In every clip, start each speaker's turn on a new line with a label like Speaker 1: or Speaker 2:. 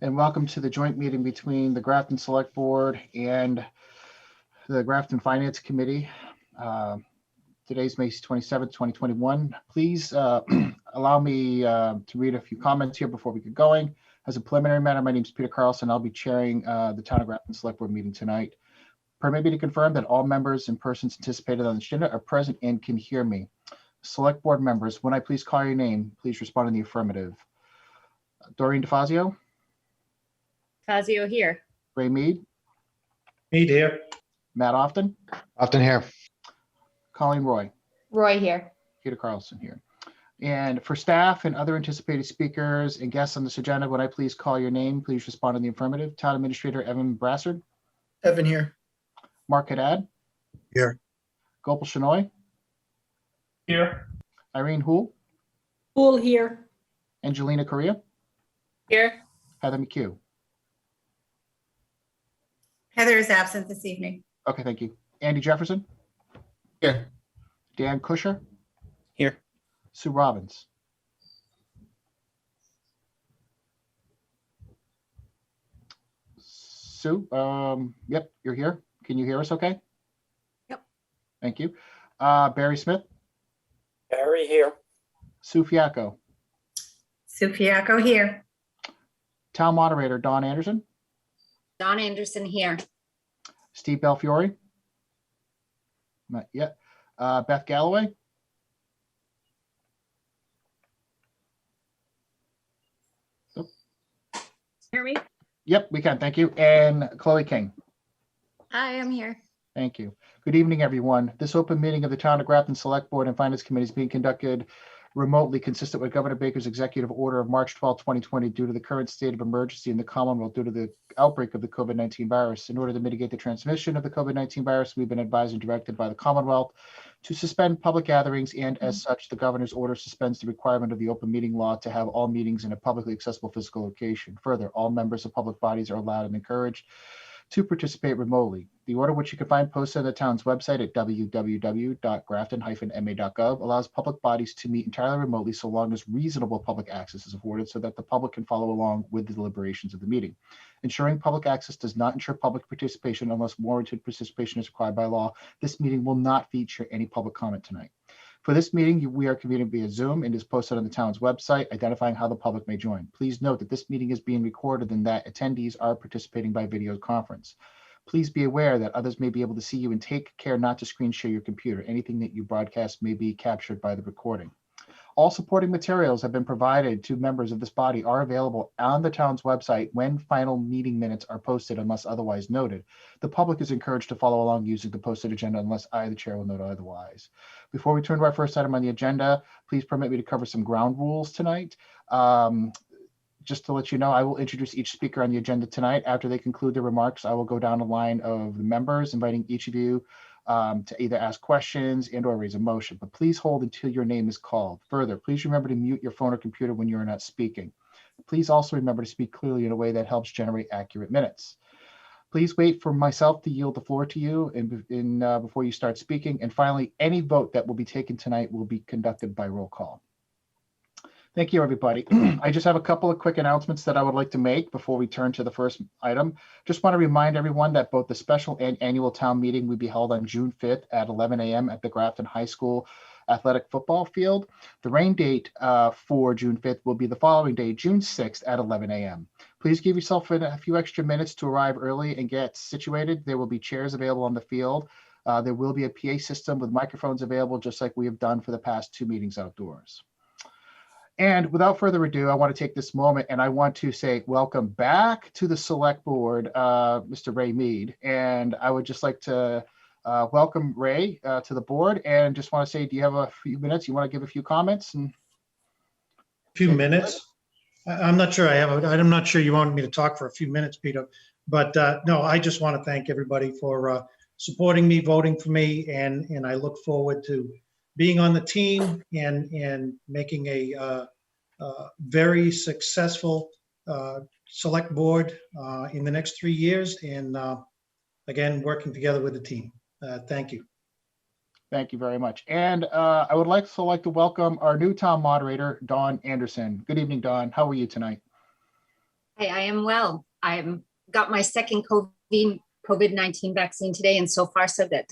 Speaker 1: and welcome to the joint meeting between the Grafton Select Board and the Grafton Finance Committee. Today's May 27th, 2021. Please allow me to read a few comments here before we get going. As a preliminary matter, my name is Peter Carlson. I'll be chairing the Town of Grafton Select Board meeting tonight. Permit me to confirm that all members and persons anticipated on the agenda are present and can hear me. Select Board members, when I please call your name, please respond in the affirmative. Doreen DeFazio?
Speaker 2: Fazio here.
Speaker 1: Ray Mead?
Speaker 3: Mead here.
Speaker 1: Matt Often?
Speaker 4: Often here.
Speaker 1: Colleen Roy?
Speaker 2: Roy here.
Speaker 1: Peter Carlson here. And for staff and other anticipated speakers and guests on this agenda, when I please call your name, please respond in the affirmative. Town Administrator Evan Brassard?
Speaker 3: Evan here.
Speaker 1: Mark Haddad?
Speaker 4: Here.
Speaker 1: Gopal Shenoy?
Speaker 3: Here.
Speaker 1: Irene Houle?
Speaker 2: Pool here.
Speaker 1: Angelina Correa?
Speaker 2: Here.
Speaker 1: Heather McHugh?
Speaker 5: Heather is absent this evening.
Speaker 1: Okay, thank you. Andy Jefferson?
Speaker 4: Here.
Speaker 1: Dan Kusher?
Speaker 4: Here.
Speaker 1: Sue Robbins? Sue, yep, you're here. Can you hear us okay?
Speaker 5: Yep.
Speaker 1: Thank you. Barry Smith?
Speaker 3: Barry here.
Speaker 1: Sue Fiacco?
Speaker 5: Sue Fiacco here.
Speaker 1: Town Moderator Don Anderson?
Speaker 2: Don Anderson here.
Speaker 1: Steve Belfiore? Not yet. Beth Galloway?
Speaker 2: Hear me?
Speaker 1: Yep, we can. Thank you. And Chloe King?
Speaker 2: Hi, I'm here.
Speaker 1: Thank you. Good evening, everyone. This open meeting of the Town of Grafton Select Board and Finance Committee is being conducted remotely, consistent with Governor Baker's executive order of March 12, 2020, due to the current state of emergency in the Commonwealth due to the outbreak of the COVID-19 virus. In order to mitigate the transmission of the COVID-19 virus, we've been advised and directed by the Commonwealth to suspend public gatherings, and as such, the governor's order suspends the requirement of the open meeting law to have all meetings in a publicly accessible physical location. Further, all members of public bodies are allowed and encouraged to participate remotely. The order, which you can find posted on the town's website at www.grafton-ma.gov, allows public bodies to meet entirely remotely so long as reasonable public access is afforded so that the public can follow along with the deliberations of the meeting. Ensuring public access does not ensure public participation unless warranted participation is required by law. This meeting will not feature any public comment tonight. For this meeting, we are convening via Zoom and is posted on the town's website, identifying how the public may join. Please note that this meeting is being recorded and that attendees are participating by video conference. Please be aware that others may be able to see you and take care not to screen share your computer. Anything that you broadcast may be captured by the recording. All supporting materials have been provided to members of this body are available on the town's website when final meeting minutes are posted unless otherwise noted. The public is encouraged to follow along using the posted agenda unless I, the chair, will note otherwise. Before we turn to our first item on the agenda, please permit me to cover some ground rules tonight. Just to let you know, I will introduce each speaker on the agenda tonight. After they conclude their remarks, I will go down the line of the members, inviting each of you to either ask questions and or raise a motion, but please hold until your name is called. Further, please remember to mute your phone or computer when you are not speaking. Please also remember to speak clearly in a way that helps generate accurate minutes. Please wait for myself to yield the floor to you before you start speaking. And finally, any vote that will be taken tonight will be conducted by roll call. Thank you, everybody. I just have a couple of quick announcements that I would like to make before we turn to the first item. Just want to remind everyone that both the special and annual town meeting will be held on June 5th at 11 a.m. at the Grafton High School athletic football field. The rain date for June 5th will be the following day, June 6th at 11 a.m. Please give yourself a few extra minutes to arrive early and get situated. There will be chairs available on the field. There will be a PA system with microphones available, just like we have done for the past two meetings outdoors. And without further ado, I want to take this moment and I want to say welcome back to the Select Board, Mr. Ray Mead. And I would just like to welcome Ray to the board and just want to say, do you have a few minutes? You want to give a few comments? And
Speaker 3: Few minutes. I'm not sure I have. I'm not sure you wanted me to talk for a few minutes, Peter. But no, I just want to thank everybody for supporting me, voting for me, and I look forward to being on the team and making a very successful select board in the next 3 years, and again, working together with the team. Thank you.
Speaker 1: Thank you very much. And I would like to welcome our new town moderator, Don Anderson. Good evening, Don. How are you tonight?
Speaker 2: Hi, I am well. I'm got my second COVID-19 vaccine today, and so far so good.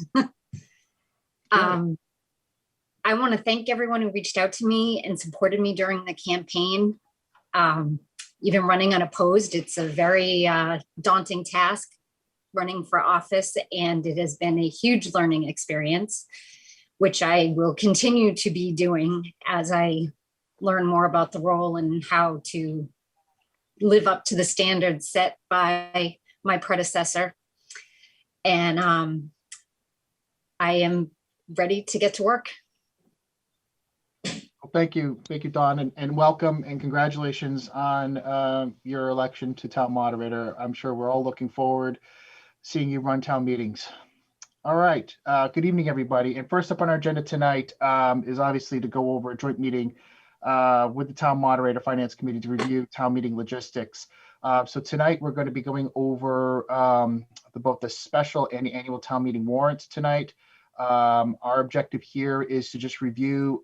Speaker 2: I want to thank everyone who reached out to me and supported me during the campaign. Even running unopposed, it's a very daunting task running for office, and it has been a huge learning experience, which I will continue to be doing as I learn more about the role and how to live up to the standards set by my predecessor. And I am ready to get to work.
Speaker 1: Well, thank you, Dawn, and welcome and congratulations on your election to town moderator. I'm sure we're all looking forward seeing you run town meetings. All right, good evening, everybody. And first up on our agenda tonight is obviously to go over a joint meeting with the town moderator finance committee to review town meeting logistics. So tonight we're going to be going over both the special and the annual town meeting warrants tonight. Our objective here is to just review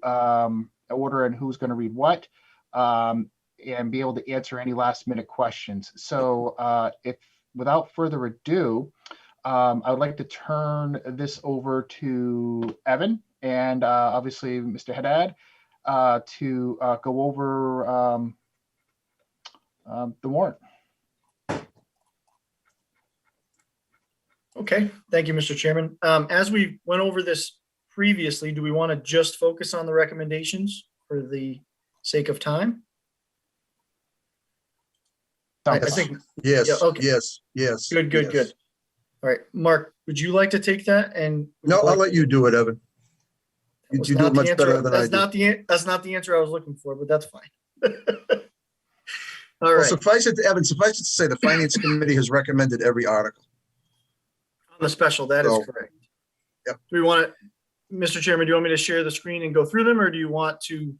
Speaker 1: order and who's going to read what and be able to answer any last minute questions. So if without further ado, I would like to turn this over to Evan and obviously Mr. Haddad to go over the warrant.
Speaker 6: Okay, thank you, Mr. Chairman. As we went over this previously, do we want to just focus on the recommendations for the sake of time? I think,
Speaker 7: Yes,
Speaker 6: Yeah, okay.
Speaker 7: yes.
Speaker 6: good. All right, Mark, would you like to take that? And
Speaker 7: No, I'll let you do it, Evan. You
Speaker 6: Was
Speaker 7: do
Speaker 6: not
Speaker 7: it
Speaker 6: the
Speaker 7: much
Speaker 6: answer-
Speaker 7: better than I
Speaker 6: That's
Speaker 7: do.
Speaker 6: that's not the answer I was looking for, but that's fine. All
Speaker 7: Well,
Speaker 6: right,
Speaker 7: suffice it, Evan, suffice it to say, the finance committee has recommended every article.
Speaker 6: on the special, that is
Speaker 7: So,
Speaker 6: correct.
Speaker 7: yep.
Speaker 6: Do we want to, Mr. Chairman, do you want me to share the screen and go through them, or do you want to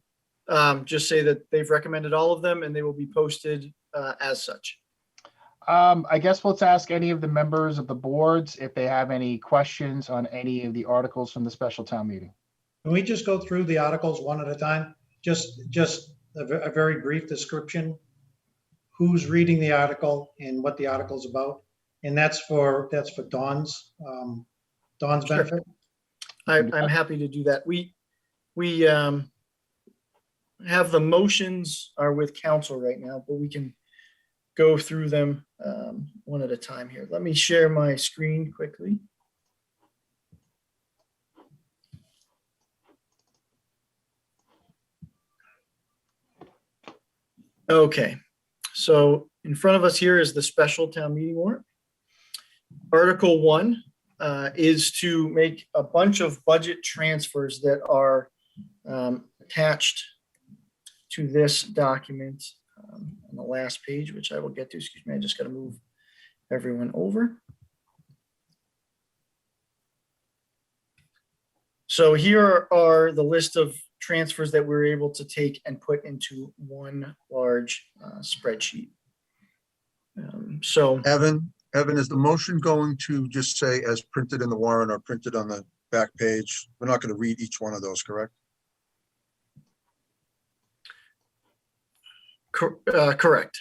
Speaker 6: just say that they've recommended all of them and they will be posted as such?
Speaker 1: I guess let's ask any of the members of the boards if they have any questions on any of the articles from the special town meeting.
Speaker 3: Can we just go through the articles one at a time? Just a very brief description. Who's reading the article and what the article's about? And that's for Dawn's benefit.
Speaker 6: I'm happy to do that. We have the motions are with council right now, but we can go through them one at a time here. Let me share my screen quickly. Okay, so in front of us here is the special town meeting warrant. Article 1 is to make a bunch of budget transfers that are attached to this document on the last page, which I will get to. Excuse me, I just got to move everyone over. So here are the list of transfers that we're able to take and put into one large spreadsheet. So
Speaker 7: Evan, is the motion going to just say as printed in the warrant or printed on the back page? We're not going to read each one of those, correct?
Speaker 6: correct.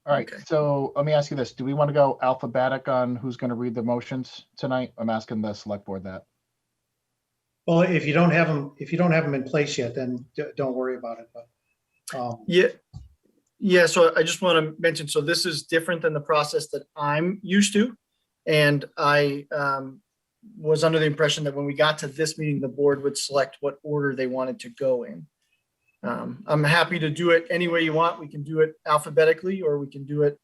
Speaker 1: All right,
Speaker 6: Okay.
Speaker 1: so let me ask you this. Do we want to go alphabetic on who's going to read the motions tonight? I'm asking the select board that.
Speaker 3: Well, if you don't have them in place yet, then don't worry about it. But
Speaker 6: Yeah. So I just want to mention, so this is different than the process that I'm used to. And I was under the impression that when we got to this meeting, the board would select what order they wanted to go in. I'm happy to do it any way you want. We can do it alphabetically, or we can do it,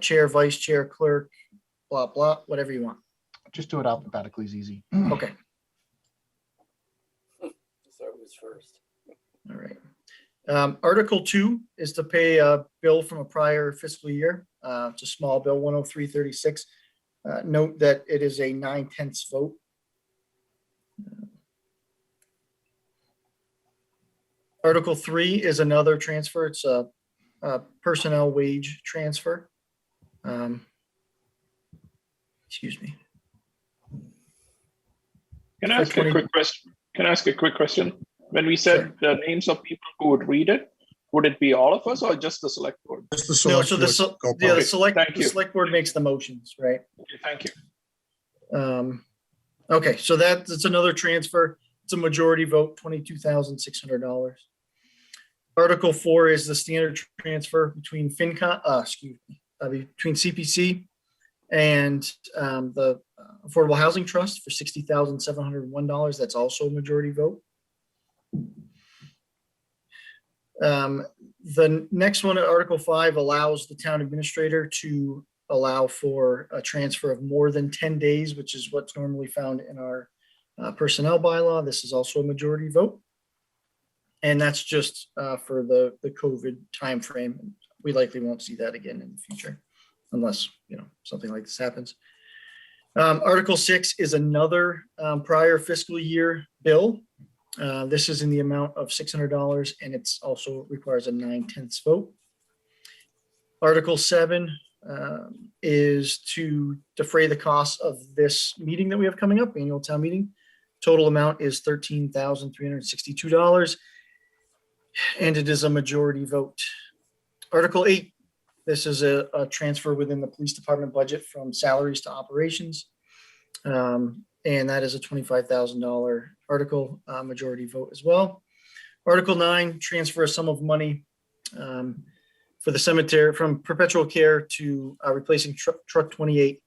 Speaker 6: chair, vice chair, clerk, blah, blah, whatever you want.
Speaker 1: Just do it alphabetically is easy.
Speaker 6: Okay.
Speaker 8: Start with first.
Speaker 6: All right. Article 2 is to pay a bill from a prior fiscal year. It's a small bill, 103.36. Note that it is a 9/10 vote. Article 3 is another transfer. It's a personnel wage transfer. Excuse me.
Speaker 9: Can I ask a quick question? When we said the names of people who would read it, would it be all of us or just the select board?
Speaker 7: Just the
Speaker 6: No,
Speaker 7: select.
Speaker 6: so
Speaker 7: board.
Speaker 6: the
Speaker 7: Gopal.
Speaker 9: Thank
Speaker 6: the
Speaker 9: you.
Speaker 6: select board makes the motions, right?
Speaker 9: Okay, thank you.
Speaker 6: Okay, so that's another transfer. It's a majority vote, $22,600. Article 4 is the standard transfer between FinCom, between CPC and the Affordable Housing Trust for $60,701. That's also a majority vote. The next one, Article 5, allows the town administrator to allow for a transfer of more than 10 days, which is what's normally found in our personnel bylaw. This is also a majority vote. And that's just for the COVID timeframe. We likely won't see that again in the future unless, something like this happens. Article 6 is another prior fiscal year bill. This is in the amount of $600 and it's also requires a 9/10 vote. Article 7 is to defray the costs of this meeting that we have coming up, annual town meeting. Total amount is $13,362 and it is a majority vote. Article 8, this is a transfer within the police department budget from salaries to operations. And that is a $25,000 article, majority vote as well. Article 9, transfer a sum of money for the cemetery from perpetual care to replacing truck 28.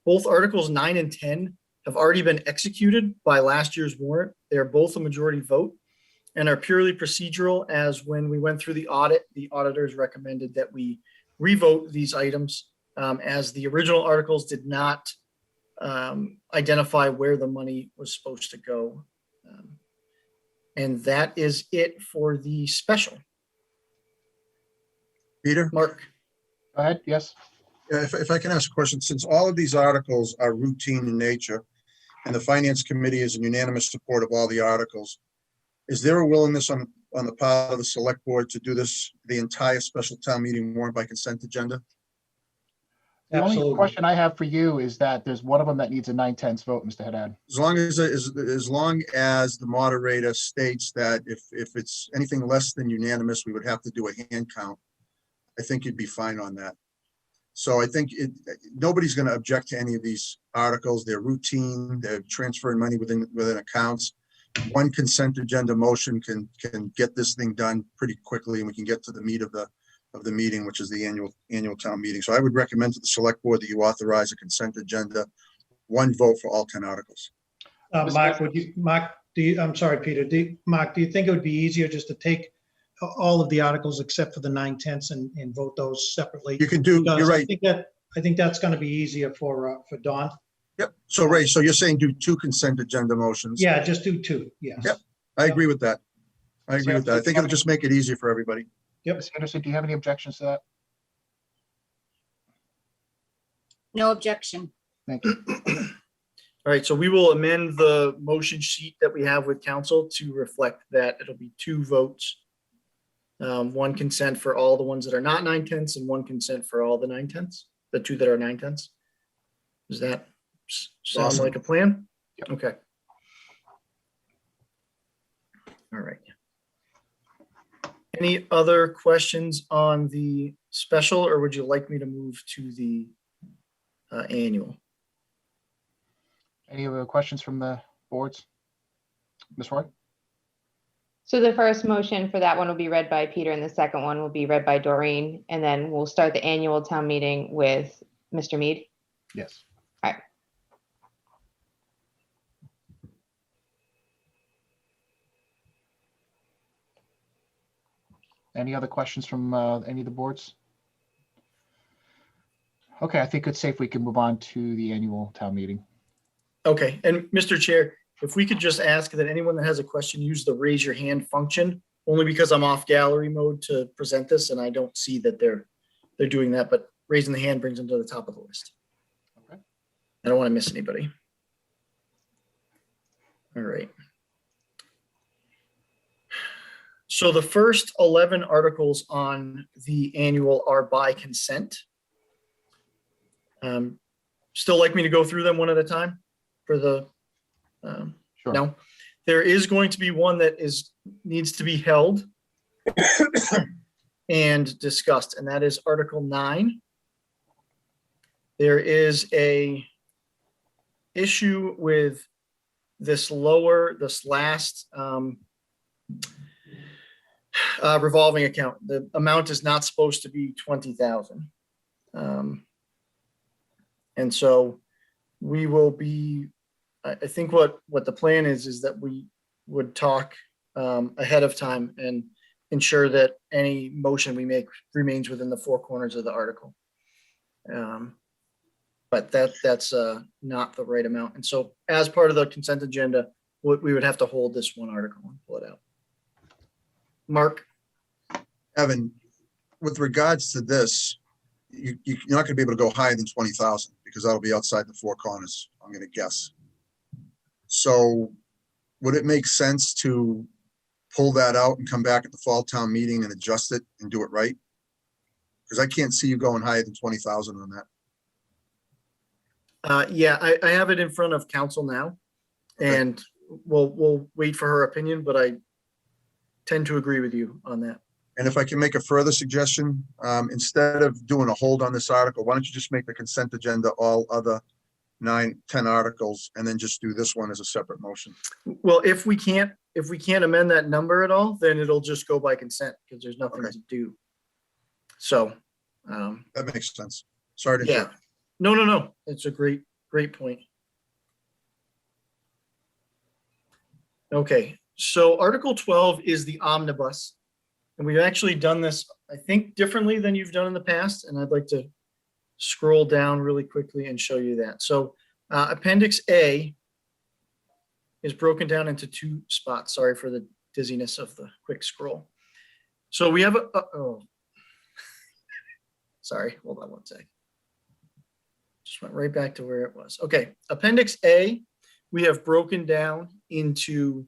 Speaker 6: Both articles 9 and 10 have already been executed by last year's warrant. They are both a majority vote and are purely procedural, as when we went through the audit, the auditors recommended that we revote these items as the original articles did not identify where the money was supposed to go. And that is it for the special.
Speaker 7: Peter?
Speaker 6: Mark?
Speaker 1: Go ahead, yes.
Speaker 7: Yeah, if I can ask a question, since all of these articles are routine in nature and the finance committee is in unanimous support of all the articles, is there a willingness on the part of the select board to do this, the entire special town meeting warrant by consent agenda?
Speaker 1: The only
Speaker 3: Absolutely.
Speaker 1: question I have for you is that there's one of them that needs a 9/10 vote, Mr. Haddad.
Speaker 7: As long as the moderator states that if it's anything less than unanimous, we would have to do a hand count. I think you'd be fine on that. So I think nobody's going to object to any of these articles. They're routine. They're transferring money within accounts. One consent agenda motion can get this thing done pretty quickly, and we can get to the meat of the meeting, which is the annual town meeting. So I would recommend to the select board that you authorize a consent agenda, one vote for all 10 articles.
Speaker 3: Mark, I'm sorry, Peter, Mark, do you think it would be easier just to take all of the articles except for the 9/10 and vote those separately?
Speaker 7: You can do,
Speaker 3: Because
Speaker 7: you're right.
Speaker 3: I think that's going to be easier for Dawn.
Speaker 7: Yep. So Ray, so you're saying do 2 consent agenda motions?
Speaker 3: Yeah, just do 2, yes.
Speaker 7: Yep. I agree with that. I agree with that. I think it'll just make it easier for everybody.
Speaker 3: Yep.
Speaker 1: Ms. Anderson, do you have any objections to that?
Speaker 2: No objection.
Speaker 1: Thank you.
Speaker 6: All right, so we will amend the motion sheet that we have with council to reflect that it'll be 2 votes. One consent for all the ones that are not 9/10 and one consent for all the 9/10, the 2 that are 9/10. Does that sound
Speaker 7: Awesome.
Speaker 6: like a plan?
Speaker 1: Yep.
Speaker 6: Okay. All right. Any other questions on the special, or would you like me to move to the annual?
Speaker 1: Any other questions from the boards? Ms. Roy?
Speaker 10: So the first motion for that one will be read by Peter and the second one will be read by Doreen. And then we'll start the annual town meeting with Mr. Mead.
Speaker 1: Yes.
Speaker 10: All right.
Speaker 1: Any other questions from any of the boards? Okay, I think it's safe. We can move on to the annual town meeting.
Speaker 6: Okay, and Mr. Chair, if we could just ask that anyone that has a question use the raise your hand function, only because I'm off gallery mode to present this and I don't see that they're doing that, but raising the hand brings them to the top of the list.
Speaker 1: Okay.
Speaker 6: I don't want to miss anybody. All right. So the first 11 articles on the annual are by consent. Still like me to go through them one at a time for the,
Speaker 1: Sure.
Speaker 6: no? There is going to be one that needs to be held and discussed, and that is Article 9. There is a issue with this last revolving account. The amount is not supposed to be 20,000. And so we will be, I think what the plan is that we would talk ahead of time and ensure that any motion we make remains within the four corners of the article. But that's not the right amount. And so as part of the consent agenda, we would have to hold this one article and pull it out. Mark?
Speaker 7: Evan, with regards to this, you're not gonna be able to go higher than 20,000 because that'll be outside the four corners, I'm gonna guess. So would it make sense to pull that out and come back at the fall town meeting and adjust it and do it right? Because I can't see you going higher than 20,000 on that.
Speaker 6: Yeah, I have it in front of council now, and we'll wait for her opinion, but I tend to agree with you on that.
Speaker 7: And if I can make a further suggestion, instead of doing a hold on this article, why don't you just make the consent agenda all other 9, 10 articles, and then just do this one as a separate motion?
Speaker 6: Well, if we can't amend that number at all, then it'll just go by consent because there's nothing to do. So.
Speaker 7: That makes sense. Sorry to
Speaker 6: Yeah.
Speaker 7: interrupt.
Speaker 6: No. It's a great point. Okay, so Article 12 is the omnibus. And we've actually done this, I think, differently than you've done in the past. And I'd like to scroll down really quickly and show you that. So Appendix A is broken down into 2 spots. Sorry for the dizziness of the quick scroll. So we have sorry, hold on one sec. Just went right back to where it was. Okay, Appendix A, we have broken down into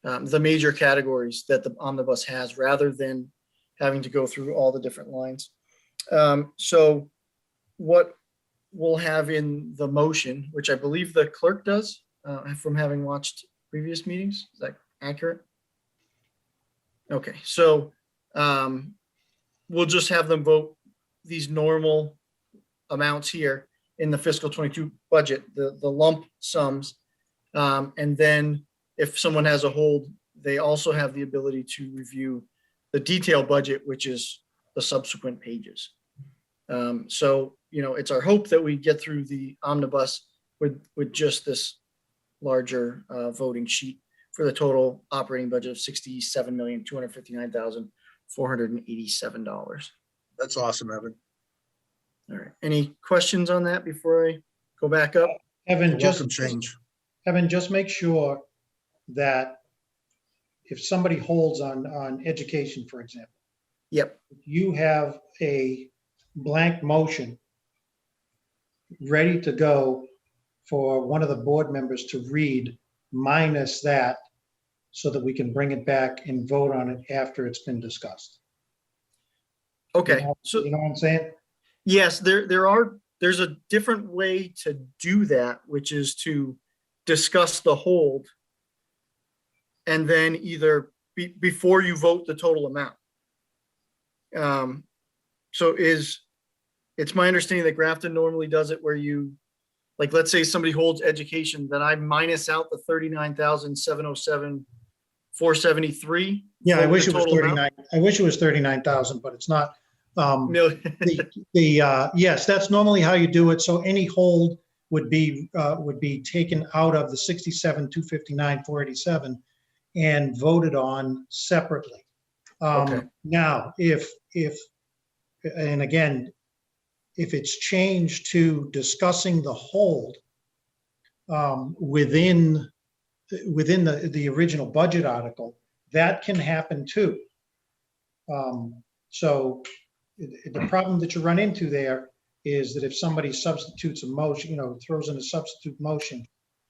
Speaker 6: the major categories that the omnibus has, rather than having to go through all the different lines. So what we'll have in the motion, which I believe the clerk does from having watched previous meetings, is that accurate? Okay, so we'll just have them vote these normal amounts here in the fiscal 22 budget, the lump sums. And then if someone has a hold, they also have the ability to review the detailed budget, which is the subsequent pages. So, it's our hope that we get through the omnibus with just this larger voting sheet for the total operating budget of $67,259,487.
Speaker 7: That's awesome, Evan.
Speaker 6: All right. Any questions on that before I go back up?
Speaker 3: Evan,
Speaker 7: Welcome change.
Speaker 3: Evan, just make sure that if somebody holds on education, for example,
Speaker 6: Yep.
Speaker 3: you have a blank motion ready to go for one of the board members to read minus that, so that we can bring it back and vote on it after it's been discussed.
Speaker 6: Okay.
Speaker 3: So you know what I'm saying?
Speaker 6: Yes, there's a different way to do that, which is to discuss the hold and then either before you vote the total amount. So it's my understanding that Grafton normally does it where you, like, let's say somebody holds education, then I minus out the 39,707,473.
Speaker 3: Yeah, I wish it was
Speaker 6: total
Speaker 3: 39.
Speaker 6: amount.
Speaker 3: I wish it was 39,000, but it's not.
Speaker 6: Million.
Speaker 3: Yes, that's normally how you do it. So any hold would be taken out of the 67,259,487 and voted on separately.
Speaker 6: Okay.
Speaker 3: Now, if it's changed to discussing the hold within the original budget article, that can happen too. So the problem that you run into there is that if somebody substitutes a motion, throws in a substitute motion,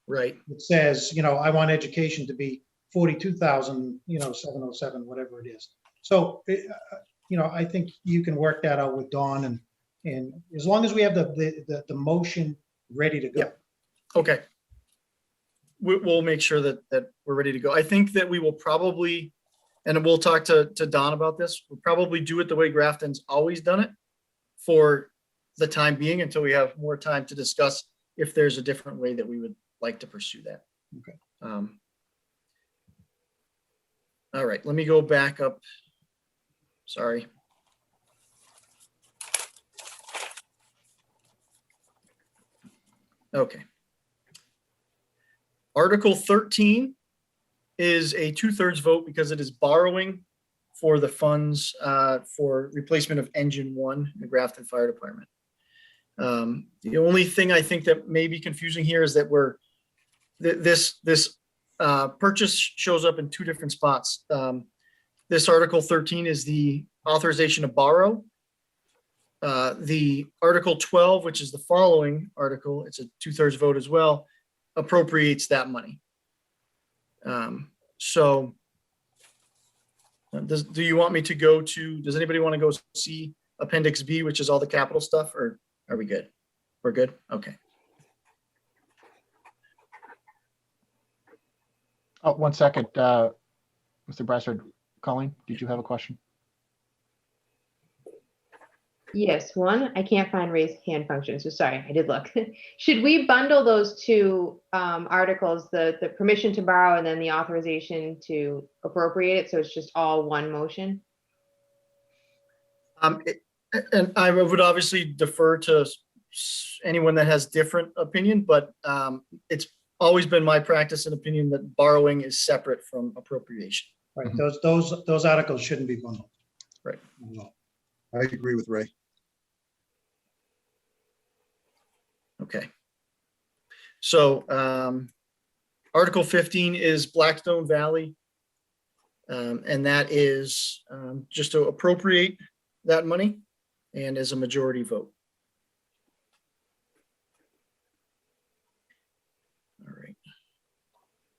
Speaker 6: Right.
Speaker 3: it says, I want education to be 42,707, whatever it is. So, I think you can work that out with Dawn, and as long as we have the motion ready to go.
Speaker 6: Yep. Okay. we'll make sure that we're ready to go. I think that we will probably, and we'll talk to Don about this, we'll probably do it the way Grafton's always done it for the time being until we have more time to discuss if there's a different way that we would like to pursue that.
Speaker 3: Okay.
Speaker 6: All right, let me go back up. Sorry. Okay. Article 13 is a 2/3 vote because it is borrowing for the funds for replacement of engine 1 in the Grafton Fire Department. The only thing I think that may be confusing here is that this purchase shows up in 2 different spots. This Article 13 is the authorization to borrow. The Article 12, which is the following article, it's a 2/3 vote as well, appropriates that money. So do you want me to go to, does anybody want to go see Appendix B, which is all the capital stuff, or are we good? We're good? Okay.
Speaker 1: Oh, 1 second, Mr. Brassard. Colleen, did you have a question?
Speaker 10: Yes, one, I can't find raise hand function, so sorry, I did look. Should we bundle those 2 articles, the permission to borrow and then the authorization to appropriate it, so it's just all one motion?
Speaker 6: And I would obviously defer to anyone that has different opinion, but it's always been my practice and opinion that borrowing is separate from appropriation.
Speaker 3: Right, those articles shouldn't be bundled.
Speaker 6: Right.
Speaker 3: No.
Speaker 7: I agree with Ray.
Speaker 6: Okay. So Article 15 is Blackstone Valley. And that is just to appropriate that money and is a majority vote. All right.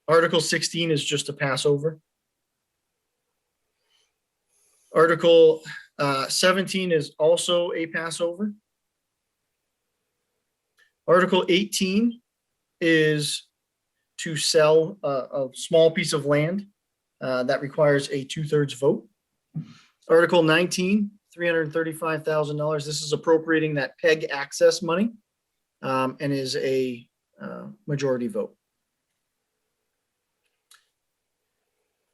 Speaker 6: Article 16 is just a pass over. Article 17 is also a passover. Article 18 is to sell a small piece of land that requires a 2/3 vote. Article 19, $335,000. This is appropriating that PEG access money and is a majority vote.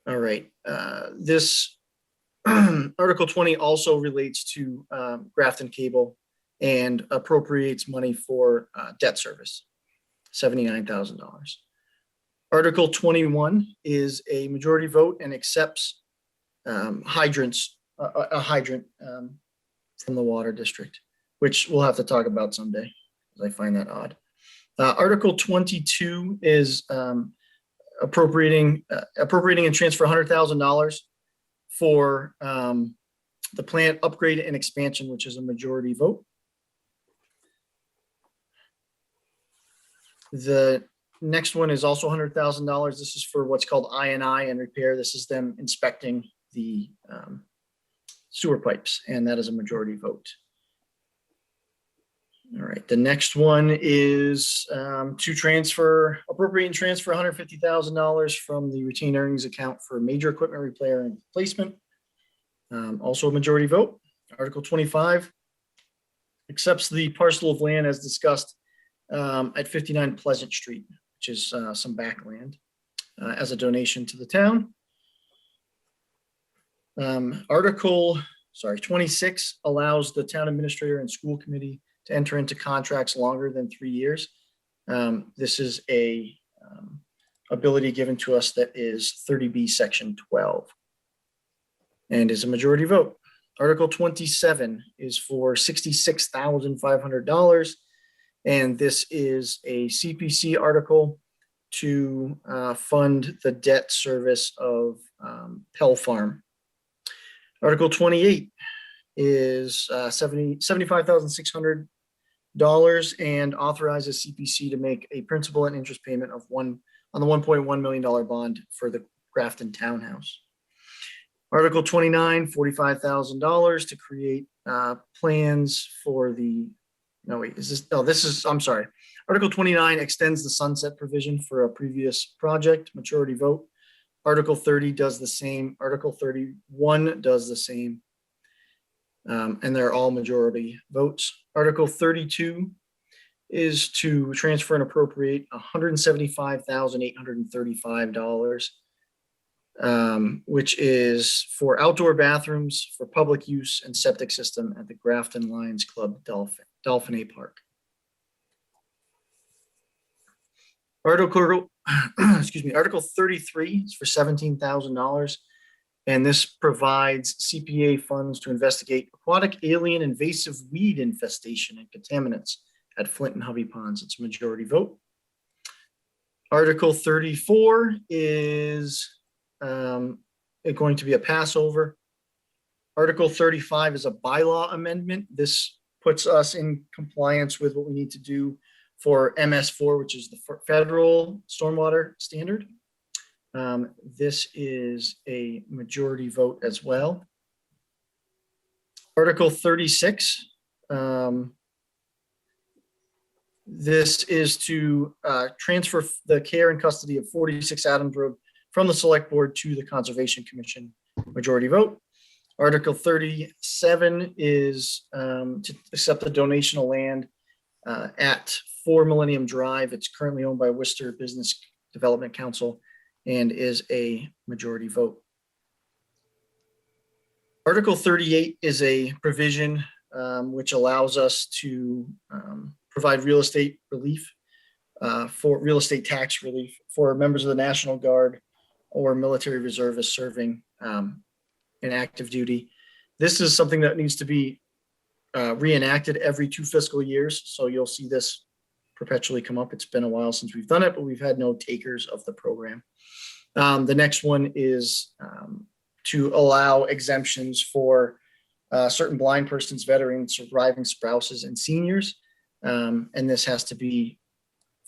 Speaker 6: All right, this Article 20 also relates to Grafton Cable and appropriates money for debt service, $79,000. Article 21 is a majority vote and accepts hydrants, a hydrant from the water district, which we'll have to talk about someday, because I find that odd. Article 22 is appropriating and transfer $100,000 for the plant upgrade and expansion, which is a majority vote. The next one is also $100,000. This is for what's called I&I and repair. This is them inspecting the sewer pipes, and that is a majority vote. All right, the next one is to appropriate and transfer $150,000 from the retained earnings account for major equipment repair and replacement. Also a majority vote. Article 25 accepts the parcel of land as discussed at 59 Pleasant Street, which is some backland, as a donation to the town. Article 26 allows the town administrator and school committee to enter into contracts longer than 3 years. This is a ability given to us that is 30B Section 12 and is a majority vote. Article 27 is for $66,500. And this is a CPC article to fund the debt service of Pell Farm. Article 28 is $75,600 and authorizes CPC to make a principal and interest payment of on the $1.1 million bond for the Grafton Townhouse. Article 29, $45,000 to create plans for the, I'm sorry. Article 29 extends the sunset provision for a previous project, majority vote. Article 30 does the same. Article 31 does the same. And they're all majority votes. Article 32 is to transfer and appropriate $175,835, which is for outdoor bathrooms for public use and septic system at the Grafton Lions Club Dolphin Park. Article 33 is for $17,000. And this provides CPA funds to investigate aquatic alien invasive weed infestation and contaminants at Flint and Hovey Ponds. It's a majority vote. Article 34 is going to be a passover. Article 35 is a bylaw amendment. This puts us in compliance with what we need to do for MS4, which is the federal stormwater standard. This is a majority vote as well. Article 36. This is to transfer the care and custody of 46 Adams Road from the Select Board to the Conservation Commission, majority vote. Article 37 is to accept the donation of land at 4 Millennium Drive. It's currently owned by Worcester Business Development Council and is a majority vote. Article 38 is a provision which allows us to provide real estate relief for real estate tax relief for members of the National Guard or military reservists serving in active duty. This is something that needs to be reenacted every 2 fiscal years. So you'll see this perpetually come up. It's been a while since we've done it, but we've had no takers of the program. The next one is to allow exemptions for certain blind persons, veterans, surviving spouses, and seniors. And this has to be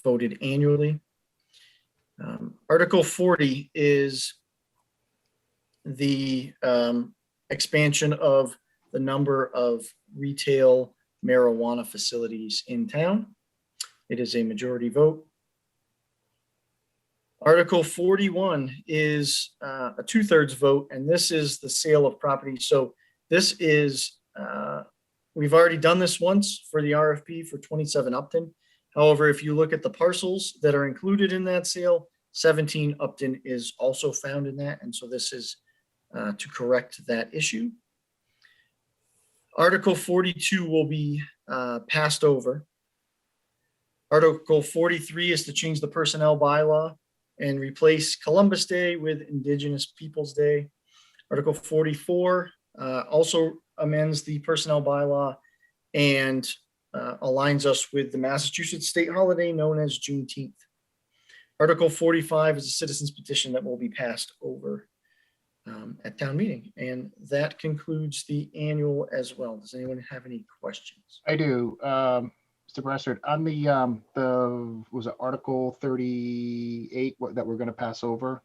Speaker 6: voted annually. Article 40 is the expansion of the number of retail marijuana facilities in town. It is a majority vote. Article 41 is a 2/3 vote, and this is the sale of property. So this is, we've already done this once for the RFP for 27 Upton. However, if you look at the parcels that are included in that sale, 17 Upton is also found in that. And so this is to correct that issue. Article 42 will be passed over. Article 43 is to change the personnel bylaw and replace Columbus Day with Indigenous Peoples Day. Article 44 also amends the personnel bylaw and aligns us with the Massachusetts state holiday known as Juneteenth. Article 45 is a citizen's petition that will be passed over at town meeting. And that concludes the annual as well. Does anyone have any questions?
Speaker 1: I do. Mr. Brassard, on the was it Article 38 that we're going to pass over?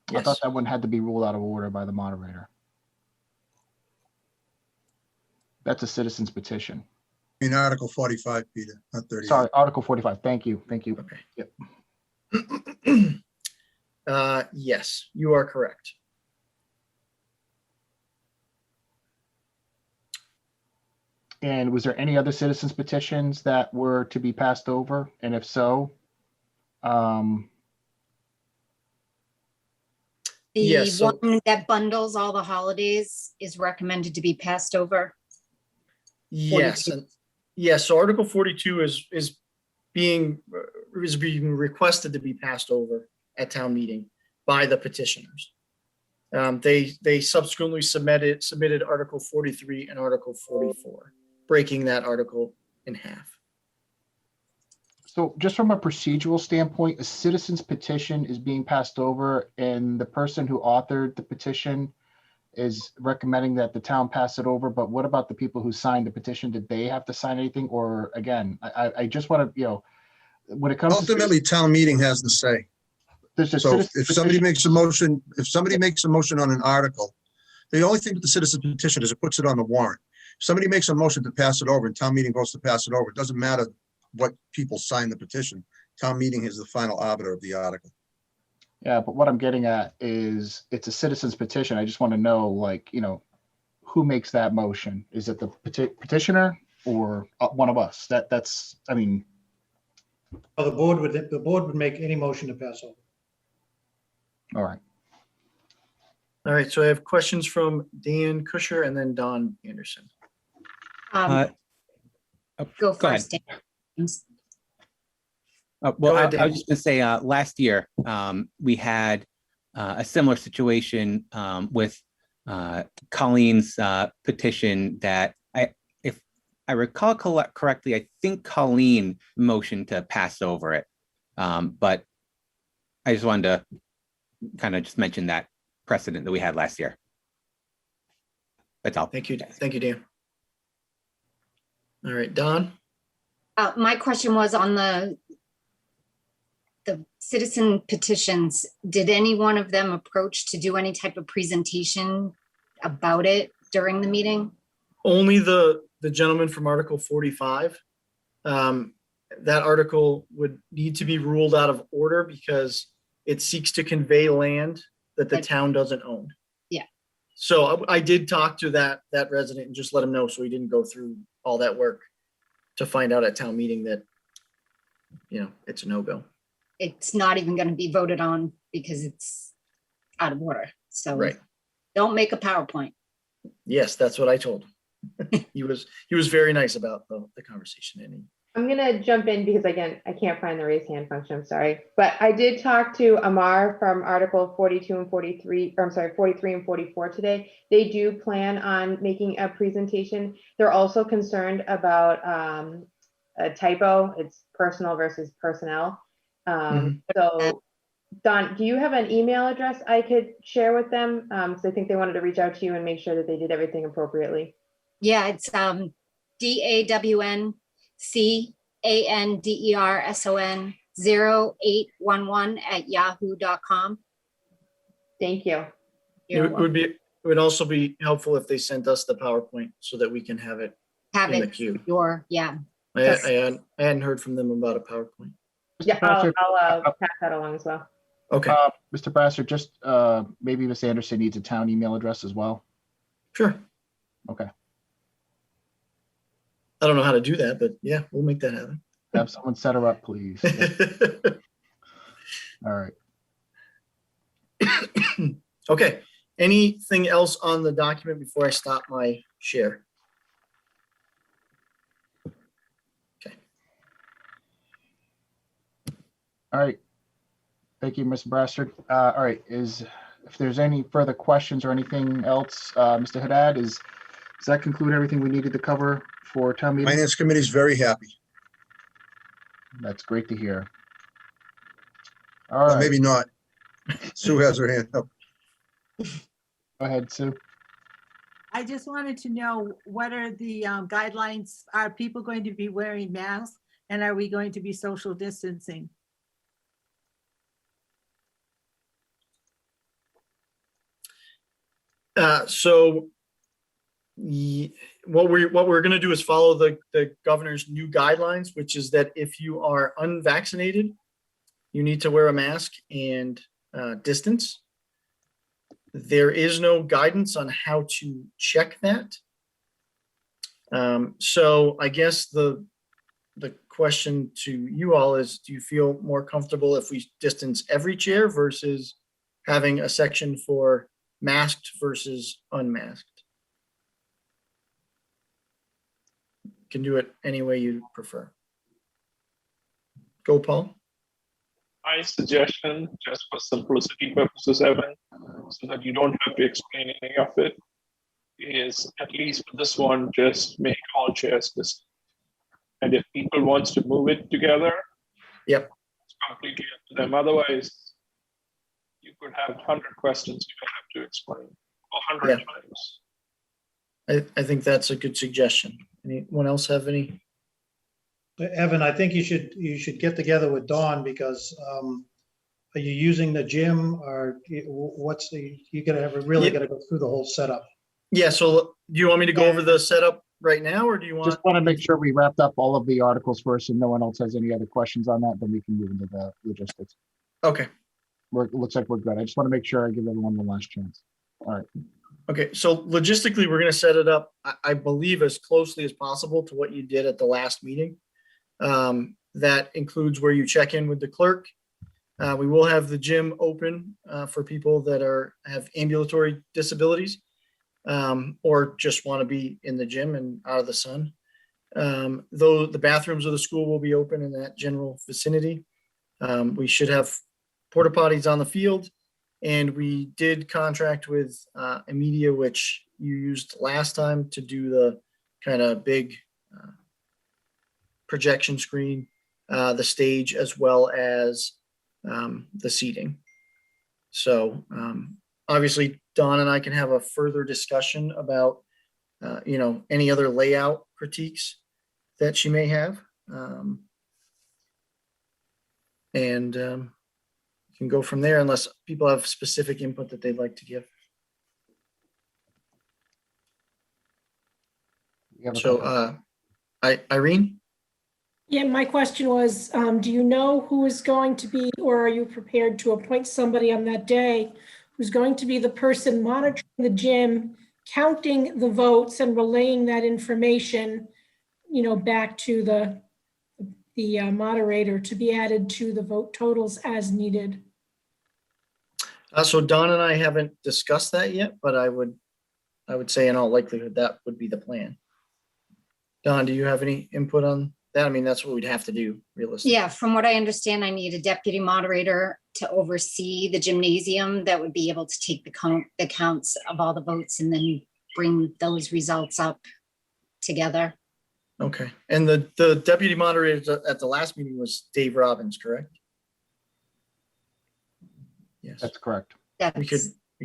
Speaker 1: I
Speaker 6: Yes.
Speaker 1: thought that one had to be ruled out of order by the moderator. That's a citizen's petition.
Speaker 7: In Article 45, Peter, not 38.
Speaker 1: Sorry, Article 45. Thank you. Thank you.
Speaker 6: Okay.
Speaker 1: Yep.
Speaker 6: Yes, you are correct.
Speaker 1: And was there any other citizens petitions that were to be passed over? And if so,
Speaker 2: The
Speaker 6: Yes, so-
Speaker 2: one that bundles all the holidays is recommended to be passed over.
Speaker 6: Yes,
Speaker 2: 42.
Speaker 6: and yes, so Article 42 is being requested to be passed over at town meeting by the petitioners. They subsequently submitted Article 43 and Article 44, breaking that article in half.
Speaker 1: so just from a procedural standpoint, a citizen's petition is being passed over and the person who authored the petition is recommending that the town pass it over. But what about the people who signed the petition? Did they have to sign anything? Or again, I just want to, when it comes
Speaker 7: Ultimately, town meeting has the say.
Speaker 1: there's a
Speaker 7: So
Speaker 1: citizen's
Speaker 7: if somebody
Speaker 1: petition-
Speaker 7: makes a motion, on an article, the only thing with the citizen petition is it puts it on the warrant. If somebody makes a motion to pass it over and town meeting votes to pass it over, it doesn't matter what people sign the petition. Town meeting is the final arbiter of the article.
Speaker 1: Yeah, but what I'm getting at is it's a citizen's petition. I just want to know, like, who makes that motion? Is it the petitioner or one of us? That's, I mean,
Speaker 3: Well, the board would make any motion to pass over.
Speaker 1: all right.
Speaker 6: All right, so I have questions from Dan Kusher and then Don Anderson.
Speaker 2: Go
Speaker 4: Go ahead.
Speaker 2: first. James.
Speaker 4: Well,
Speaker 6: Go ahead,
Speaker 4: I
Speaker 6: Dan.
Speaker 4: was just gonna say, last year, we had a similar situation with Colleen's petition that if I recall correctly, I think Colleen motioned to pass over it. But I just wanted to kind of just mention that precedent that we had last year. That's all.
Speaker 6: Thank you, Dan. All right, Don?
Speaker 2: My question was on the citizen petitions. Did any one of them approach to do any type of presentation about it during the meeting?
Speaker 6: Only the gentleman from Article 45. That article would need to be ruled out of order because it seeks to convey land that the town doesn't own.
Speaker 2: Yeah.
Speaker 6: So I did talk to that resident and just let him know so he didn't go through all that work to find out at town meeting that, it's a no-go.
Speaker 2: It's not even going to be voted on because it's out of order. So
Speaker 6: Right.
Speaker 2: don't make a PowerPoint.
Speaker 6: Yes, that's what I told him. He was very nice about the conversation. And
Speaker 10: I'm gonna jump in because again, I can't find the raise hand function, I'm sorry. But I did talk to Amar from Article 42 and 43, or I'm sorry, 43 and 44 today. They do plan on making a presentation. They're also concerned about a typo. It's personal versus personnel. So Don, do you have an email address I could share with them? Because I think they wanted to reach out to you and make sure that they did everything appropriately.
Speaker 2: Yeah, it's DAWNCANDERSON0811
Speaker 10: Thank you.
Speaker 6: it would also be helpful if they sent us the PowerPoint so that we can have it
Speaker 2: have
Speaker 6: in the
Speaker 2: it
Speaker 6: queue.
Speaker 2: yeah.
Speaker 6: I hadn't heard from them about a PowerPoint.
Speaker 10: Yeah,
Speaker 1: Brassard,
Speaker 10: I'll pass that along as well.
Speaker 6: Okay,
Speaker 1: Mr. Brassard, just maybe Ms. Anderson needs a town email address as well.
Speaker 6: sure.
Speaker 1: Okay.
Speaker 6: I don't know how to do that, but yeah, we'll make that happen.
Speaker 1: Have someone set her up, please. All right.
Speaker 6: Okay, anything else on the document before I stop my share? Okay.
Speaker 1: All right. Thank you, Mr. Brassard. All right, if there's any further questions or anything else, Mr. Haddad, does that conclude everything we needed to cover for town meeting?
Speaker 7: Finance Committee is very happy.
Speaker 1: That's great to hear. All
Speaker 7: Well,
Speaker 1: right,
Speaker 7: maybe not. Sue has her hand up.
Speaker 1: go ahead, Sue.
Speaker 11: I just wanted to know, what are the guidelines? Are people going to be wearing masks? And are we going to be social distancing?
Speaker 6: What we're going to do is follow the governor's new guidelines, which is that if you are unvaccinated, you need to wear a mask and distance. There is no guidance on how to check that. So I guess the question to you all is, do you feel more comfortable if we distance every chair versus having a section for masked versus unmasked? Can do it any way you prefer. Go, Paul.
Speaker 9: My suggestion, just for simplicity purposes, Evan, so that you don't have to explain any of it, is at least for this one, just make all chairs distinct. And if people wants to move it together,
Speaker 6: Yep.
Speaker 9: it's completely up to them. Otherwise, you could have 100 questions you have to explain, or 100 times.
Speaker 6: I think that's a good suggestion. Anyone else have any?
Speaker 3: Evan, I think you should get together with Dawn because are you using the gym or you gotta really gotta go through the whole setup.
Speaker 6: Yeah, so do you want me to go over the setup right now, or do you want?
Speaker 1: Just want to make sure we wrapped up all of the articles first and no one else has any other questions on that, then we can move into the logistics.
Speaker 6: Okay,
Speaker 1: It looks like we're good. I just want to make sure I give everyone the last chance. All right.
Speaker 6: okay. So logistically, we're going to set it up, I believe, as closely as possible to what you did at the last meeting. That includes where you check in with the clerk. We will have the gym open for people that have ambulatory disabilities or just want to be in the gym and out of the sun. Though the bathrooms of the school will be open in that general vicinity. We should have porta potties on the field, and we did contract with Media, which you used last time, to do the kind of big projection screen, the stage, as well as the seating. So obviously Dawn and I can have a further discussion about any other layout critiques that she may have. And can go from there unless people have specific input that they'd like to give. So Irene?
Speaker 12: Yeah, my question was, do you know who is going to be, or are you prepared to appoint somebody on that day who's going to be the person monitoring the gym, counting the votes and relaying that information, back to the moderator to be added to the vote totals as needed?
Speaker 6: So Don and I haven't discussed that yet, but I would say in all likelihood that would be the plan. Don, do you have any input on that? I mean, that's what we'd have to do realistically.
Speaker 2: Yeah, from what I understand, I need a deputy moderator to oversee the gymnasium that would be able to take the counts of all the votes and then bring those results up together.
Speaker 6: Okay, and the deputy moderator at the last meeting was Dave Robbins, correct? Yes,
Speaker 1: That's correct.
Speaker 6: we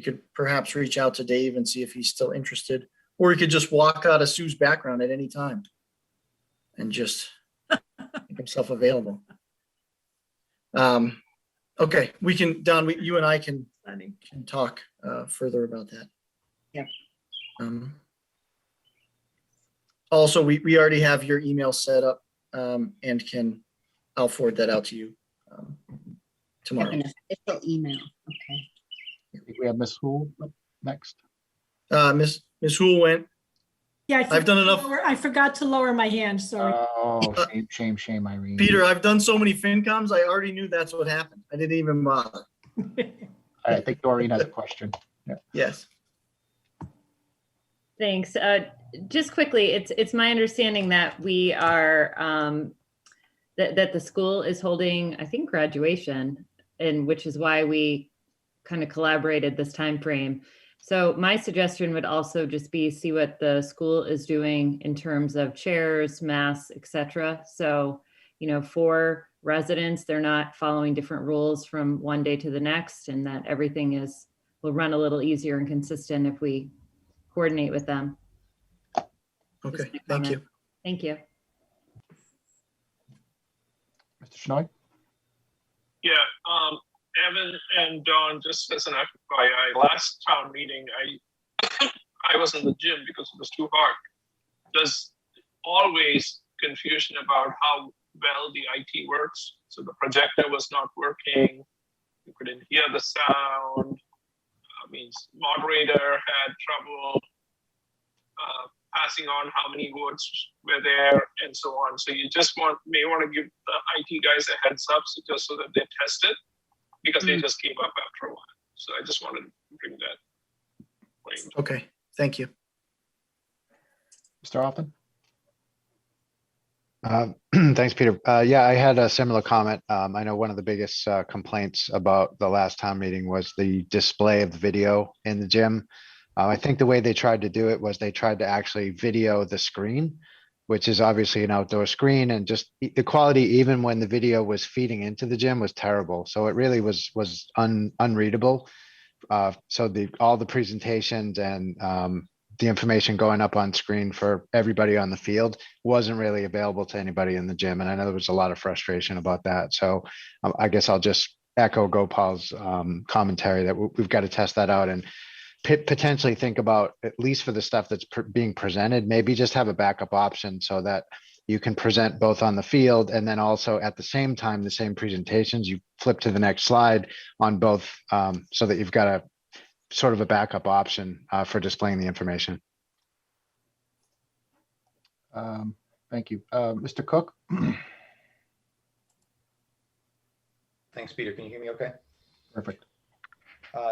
Speaker 6: could perhaps reach out to Dave and see if he's still interested, or he could just walk out of Sue's background at any time and just make himself available. Okay, we can, Don, you and I can talk further about that.
Speaker 2: Yeah.
Speaker 6: Also, we already have your email set up and I'll forward that out to you tomorrow.
Speaker 2: An official email. Okay.
Speaker 1: I think we have Ms. Hool up next.
Speaker 6: Ms. Hool went.
Speaker 12: Yeah,
Speaker 6: I've done enough.
Speaker 12: I forgot to lower my hand, sorry.
Speaker 1: Oh, shame, Irene.
Speaker 6: Peter, I've done so many FinComs, I already knew that's what happened. I didn't even bother.
Speaker 1: I think Doreen has a question. Yeah.
Speaker 6: Yes.
Speaker 13: Thanks. Just quickly, it's my understanding that we are that the school is holding, I think, graduation, and which is why we kind of collaborated this time frame. So my suggestion would also just be see what the school is doing in terms of chairs, masks, etc. So, for residents, they're not following different rules from one day to the next, and that everything will run a little easier and consistent if we coordinate with them.
Speaker 6: Okay, thank you.
Speaker 13: Thank you.
Speaker 1: Mr. Shinoy?
Speaker 9: Yeah, Evan and Don, just as an FYI, last town meeting, I was in the gym because it was too hard. There's always confusion about how well the IT works. So the projector was not working. You couldn't hear the sound. Means moderator had trouble passing on how many votes were there and so on. So you just may want to give the IT guys a heads up just so that they test it, because they just gave up after a while. So I just wanted to bring that point.
Speaker 6: Okay, thank you.
Speaker 1: Mr. Hoffman?
Speaker 14: Thanks, Peter. Yeah, I had a similar comment. I know one of the biggest complaints about the last town meeting was the display of the video in the gym. I think the way they tried to do it was they tried to actually video the screen, which is obviously an outdoor screen, and just the quality, even when the video was feeding into the gym, was terrible. So it really was unreadable. So all the presentations and the information going up on screen for everybody on the field wasn't really available to anybody in the gym. And I know there was a lot of frustration about that. So I guess I'll just echo Gopal's commentary that we've got to test that out. And potentially think about, at least for the stuff that's being presented, maybe just have a backup option so that you can present both on the field and then also at the same time, the same presentations, you flip to the next slide on both, so that you've got a sort of a backup option for displaying the information.
Speaker 1: Thank you. Mr. Cook?
Speaker 15: Thanks, Peter. Can you hear me okay?
Speaker 1: Perfect.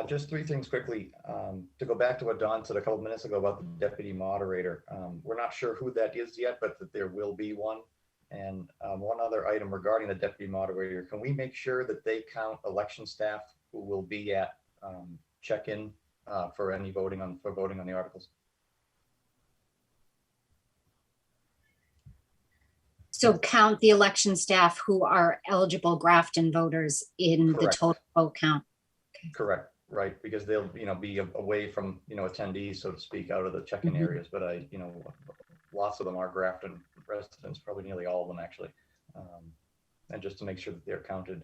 Speaker 15: Just three things quickly. To go back to what Don said a couple minutes ago about the deputy moderator. We're not sure who that is yet, but that there will be one. And one other item regarding the deputy moderator, can we make sure that they count election staff who will be at check-in for any voting on the articles?
Speaker 2: So count the election staff who are eligible Grafton voters in the
Speaker 15: Correct.
Speaker 2: total vote count.
Speaker 15: Correct, right, because they'll, be away from, attendees, so to speak, out of the check-in areas, but lots of them are Grafton residents, probably nearly all of them actually. And just to make sure that they're counted.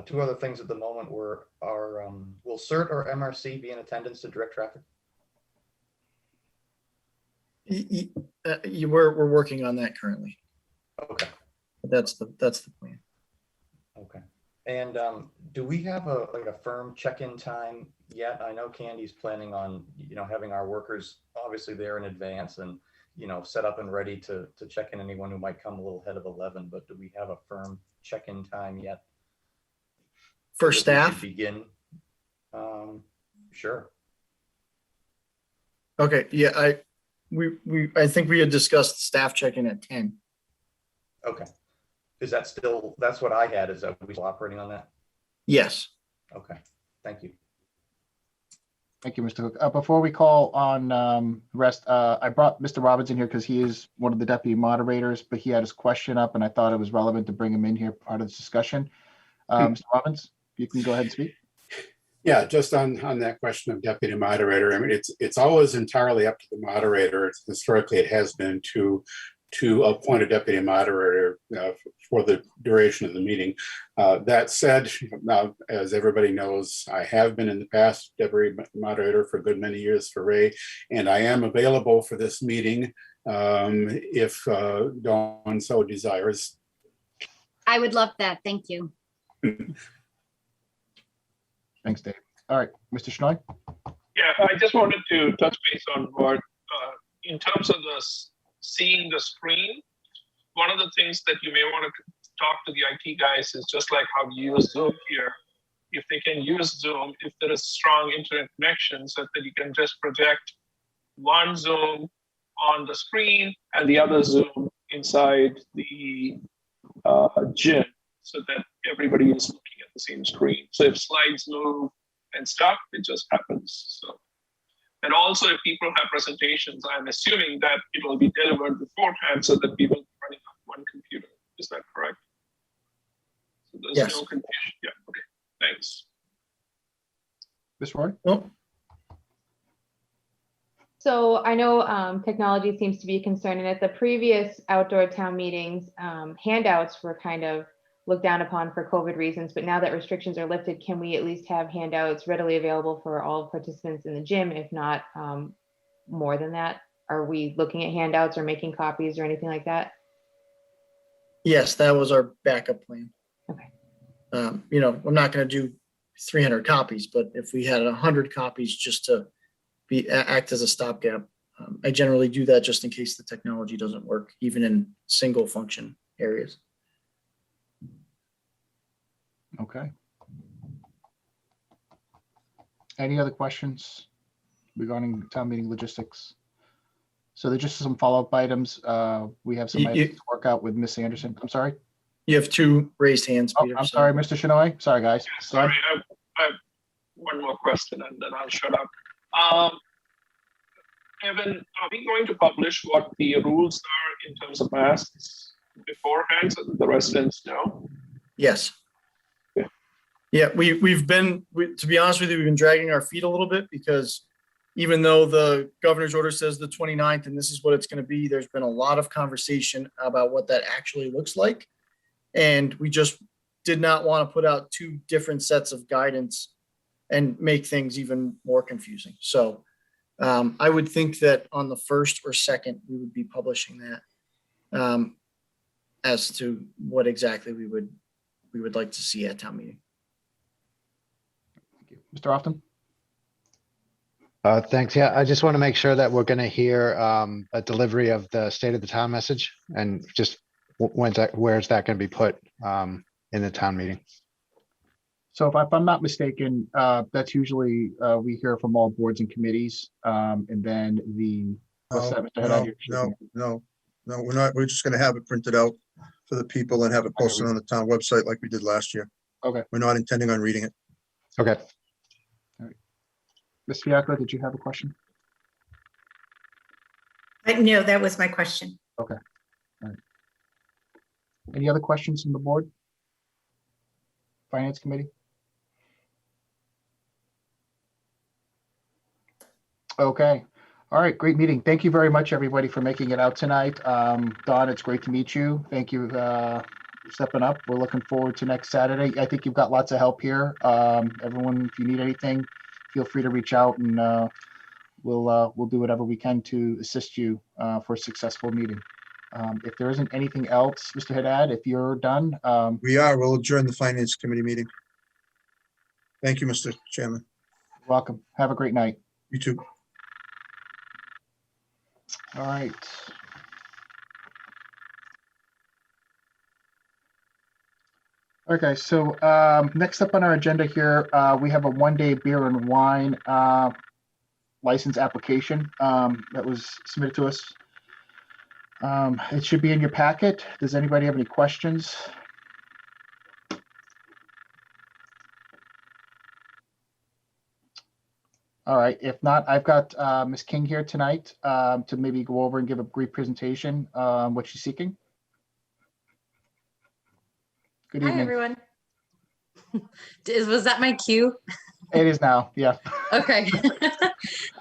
Speaker 15: Two other things at the moment will CERT or MRC be in attendance to direct traffic?
Speaker 6: We're working on that currently.
Speaker 15: Okay.
Speaker 6: That's the plan.
Speaker 15: Okay. And do we have a firm check-in time yet? I know Candy's planning on, having our workers obviously there in advance and, set up and ready to check in anyone who might come a little ahead of 11, but do we have a firm check-in time yet?
Speaker 6: For
Speaker 15: that we
Speaker 6: staff?
Speaker 15: should begin? Sure.
Speaker 6: Okay, yeah, I think we had discussed staff check-in at 10.
Speaker 15: Okay. Is that still, that's what I had, is that we still operating on that?
Speaker 6: Yes.
Speaker 15: Okay, thank you.
Speaker 1: Thank you, Mr. Cook. Before we call on the rest, I brought Mr. Robbins in here because he is one of the deputy moderators, but he had his question up and I thought it was relevant to bring him in here, part of this discussion. Mr. Robbins, you can go ahead and speak.
Speaker 16: Yeah, just on that question of deputy moderator, I mean, it's always entirely up to the moderator. Historically, it has been to appoint a deputy moderator for the duration of the meeting. That said, as everybody knows, I have been in the past deputy moderator for a good many years for Ray, and I am available for this meeting if Dawn so desires.
Speaker 2: I would love that. Thank you.
Speaker 1: Thanks, Dave. All right, Mr. Schnoy?
Speaker 9: Yeah, I just wanted to touch base on what, in terms of seeing the screen, one of the things that you may want to talk to the IT guys is just like how you use Zoom here. If they can use Zoom, if there is strong internet connection, so that you can just project one Zoom on the screen and the other Zoom inside the gym, so that everybody is looking at the same screen. So if slides move and stuff, it just happens. So, and also if people have presentations, I'm assuming that it will be delivered beforehand so that people are running on one computer. Is that correct? So there's
Speaker 6: Yes.
Speaker 9: no confusion. Yeah, okay, thanks.
Speaker 1: Ms. Roy?
Speaker 6: Oh,
Speaker 10: So I know technology seems to be a concern, and at the previous outdoor town meetings, handouts were kind of looked down upon for COVID reasons, but now that restrictions are lifted, can we at least have handouts readily available for all participants in the gym, if not more than that? Are we looking at handouts or making copies or anything like that?
Speaker 6: yes, that was our backup plan.
Speaker 10: Okay.
Speaker 6: I'm not going to do 300 copies, but if we had 100 copies just to act as a stopgap, I generally do that just in case the technology doesn't work, even in single function areas.
Speaker 1: Okay. Any other questions regarding town meeting logistics? So there's just some follow-up items. We have some items to work out with Ms. Anderson. I'm sorry.
Speaker 6: You have two raised hands,
Speaker 1: Oh,
Speaker 6: Peter.
Speaker 1: I'm sorry, Mr. Shinoy. Sorry, guys.
Speaker 9: Yeah, sorry, I have one more question and then I'll shut up. Evan, are we going to publish what the rules are in terms of masks beforehand so that the residents know?
Speaker 6: Yes. Yeah, we've been, to be honest with you, we've been dragging our feet a little bit because even though the governor's order says the 29th and this is what it's going to be, there's been a lot of conversation about what that actually looks like. And we just did not want to put out two different sets of guidance and make things even more confusing. So I would think that on the 1st or 2nd, we would be publishing that as to what exactly we would like to see at town meeting.
Speaker 1: Thank you. Mr. Often?
Speaker 14: Thanks. Yeah, I just want to make sure that we're going to hear a delivery of the state of the town message, and just where's that going to be put in the town meeting?
Speaker 1: So if I'm not mistaken, that's usually we hear from all boards and committees, and then what's that, Mr. Haddad?
Speaker 7: No, we're not. We're just gonna have it printed out for the people and have it posted on the town website like we did last year.
Speaker 1: Okay.
Speaker 7: We're not intending on reading it.
Speaker 14: Okay.
Speaker 1: All right. Ms. Fiacco, did you have a question?
Speaker 5: No, that was my question.
Speaker 1: Okay. All right. Any other questions from the board? Finance Committee? Okay. All right, great meeting. Thank you very much, everybody, for making it out tonight. Dawn, it's great to meet you. Thank you for stepping up. We're looking forward to next Saturday. I think you've got lots of help here. Everyone, if you need anything, feel free to reach out, and we'll do whatever we can to assist you for a successful meeting. If there isn't anything else, Mr. Haddad, if you're done.
Speaker 7: We'll adjourn the Finance Committee meeting. Thank you, Mr. Chairman.
Speaker 1: Welcome. Have a great night.
Speaker 7: You too.
Speaker 1: All right. Okay, so next up on our agenda here, we have a one-day beer and wine license application that was submitted to us. It should be in your packet. Does anybody have any questions? All right, if not, I've got Ms. King here tonight to maybe go over and give a brief presentation what she's seeking. Good evening.
Speaker 17: Hi, everyone. Was that my cue?
Speaker 1: It is now, yeah.
Speaker 17: Okay.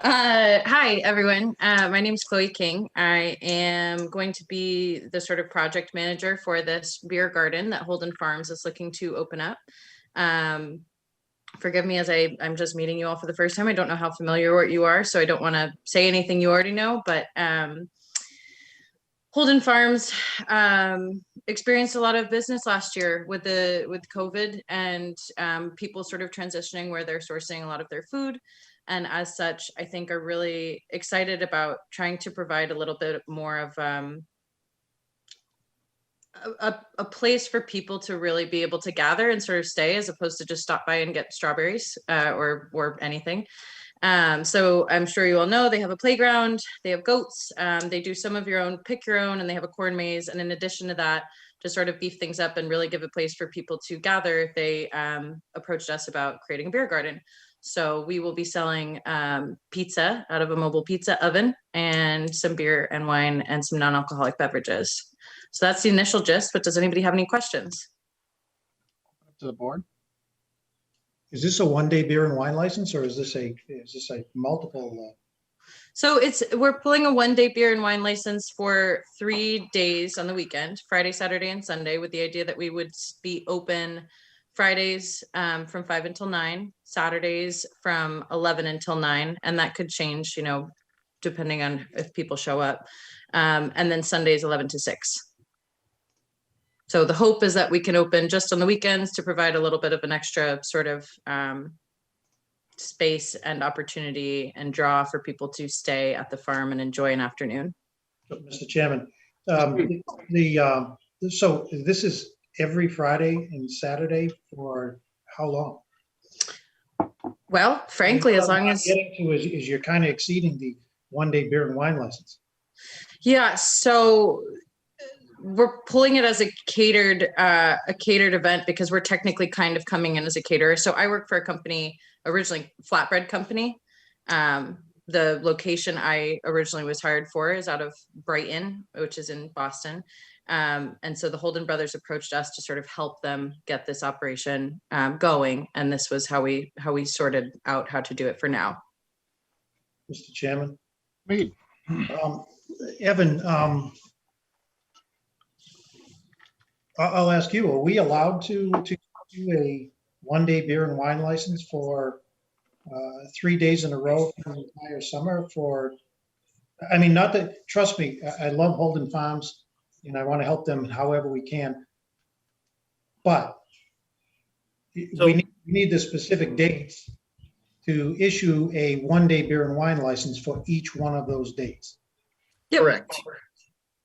Speaker 17: Hi, everyone. My name is Chloe King. I am going to be the sort of project manager for this beer garden that Holden Farms is looking to open up. Forgive me as I'm just meeting you all for the first time. I don't know how familiar you are, so I don't want to say anything you already know, but Holden Farms experienced a lot of business last year with COVID and people sort of transitioning where they're sourcing a lot of their food. And as such, I think are really excited about trying to provide a little bit more of a place for people to really be able to gather and sort of stay, as opposed to just stop by and get strawberries or anything. So I'm sure you all know they have a playground, they have goats, they do some of your own, pick your own, and they have a corn maze. And in addition to that, to sort of beef things up and really give a place for people to gather, they approached us about creating a beer garden. So we will be selling pizza out of a mobile pizza oven, and some beer and wine and some non-alcoholic beverages. So that's the initial gist, but does anybody have any questions?
Speaker 1: To the board.
Speaker 3: Is this a one-day beer and wine license, or is this a multiple?
Speaker 17: So we're pulling a one-day beer and wine license for 3 days on the weekend, Friday, Saturday, and Sunday, with the idea that we would be open Fridays from 5 until 9, Saturdays from 11 until 9, and that could change, depending on if people show up, and then Sundays 11 to 6. So the hope is that we can open just on the weekends to provide a little bit of an extra sort of space and opportunity and draw for people to stay at the farm and enjoy an afternoon.
Speaker 3: Mr. Chairman, so this is every Friday and Saturday for how long?
Speaker 17: Well, frankly, as long as
Speaker 3: getting to is you're kind of exceeding the one-day beer and wine license.
Speaker 17: Yeah, so we're pulling it as a catered event because we're technically kind of coming in as a caterer. So I work for a company, originally flatbread company. The location I originally was hired for is out of Brighton, which is in Boston. And so the Holden brothers approached us to sort of help them get this operation going. And this was how we sorted out how to do it for now.
Speaker 3: Mr. Chairman.
Speaker 1: Me.
Speaker 3: Evan, I'll ask you, are we allowed to do a one-day beer and wine license for 3 days in a row for the entire summer for, I mean, not that, trust me, I love Holden Farms and I want to help them however we can. But we need the specific dates to issue a 1-day beer and wine license for each one of those dates.
Speaker 6: Correct.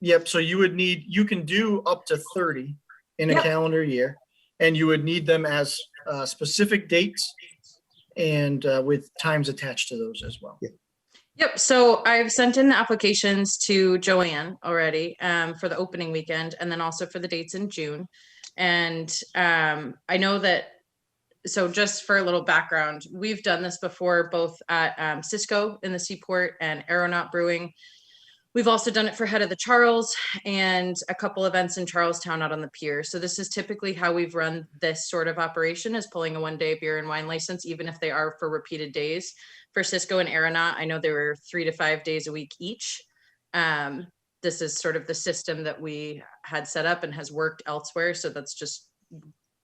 Speaker 6: Yep, so you can do up to 30 in a calendar year, and you would need them as specific dates and with times attached to those as well.
Speaker 17: Yep. So I've sent in the applications to Joanne already for the opening weekend, and then also for the dates in June. And I know that, so just for a little background, we've done this before, both at Cisco in the Seaport and Aeronaut Brewing. We've also done it for Head of the Charles and a couple events in Charlestown out on the pier. So this is typically how we've run this sort of operation, is pulling a 1-day beer and wine license, even if they are for repeated days. For Cisco and Aeronaut, I know they were 3 to 5 days a week each. This is sort of the system that we had set up and has worked elsewhere. So that's just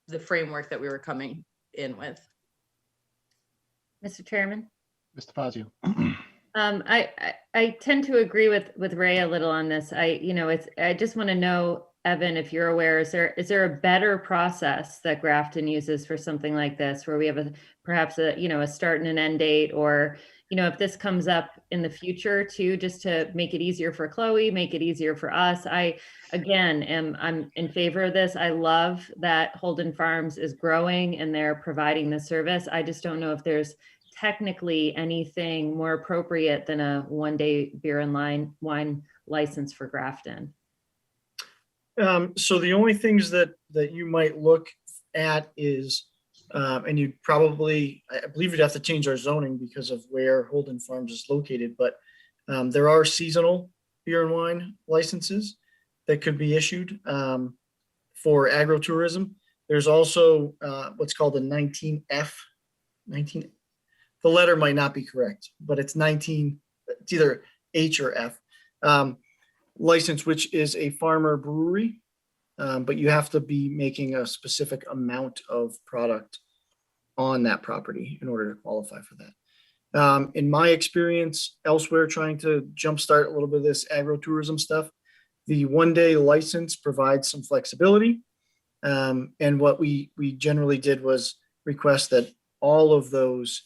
Speaker 17: the framework that we were coming in with.
Speaker 13: Mr. Chairman?
Speaker 1: Mr. Fazio.
Speaker 13: I tend to agree with Ray a little on this. I just want to know, Evan, if you're aware, is there a better process that Grafton uses for something like this, where we have perhaps a start and an end date, or if this comes up in the future too, just to make it easier for Chloe, make it easier for us. I'm in favor of this. I love that Holden Farms is growing and they're providing the service. I just don't know if there's technically anything more appropriate than a 1-day beer and wine license for Grafton.
Speaker 6: So the only things that you might look at is, and you'd probably, I believe you'd have to change our zoning because of where Holden Farms is located, but there are seasonal beer and wine licenses that could be issued for agritourism. There's also what's called a 19F. The letter might not be correct, but it's 19, it's either H or F license, which is a farmer brewery, but you have to be making a specific amount of product on that property in order to qualify for that. In my experience elsewhere, trying to jumpstart a little bit of this agritourism stuff, the 1-day license provides some flexibility. And what we generally did was request that all of those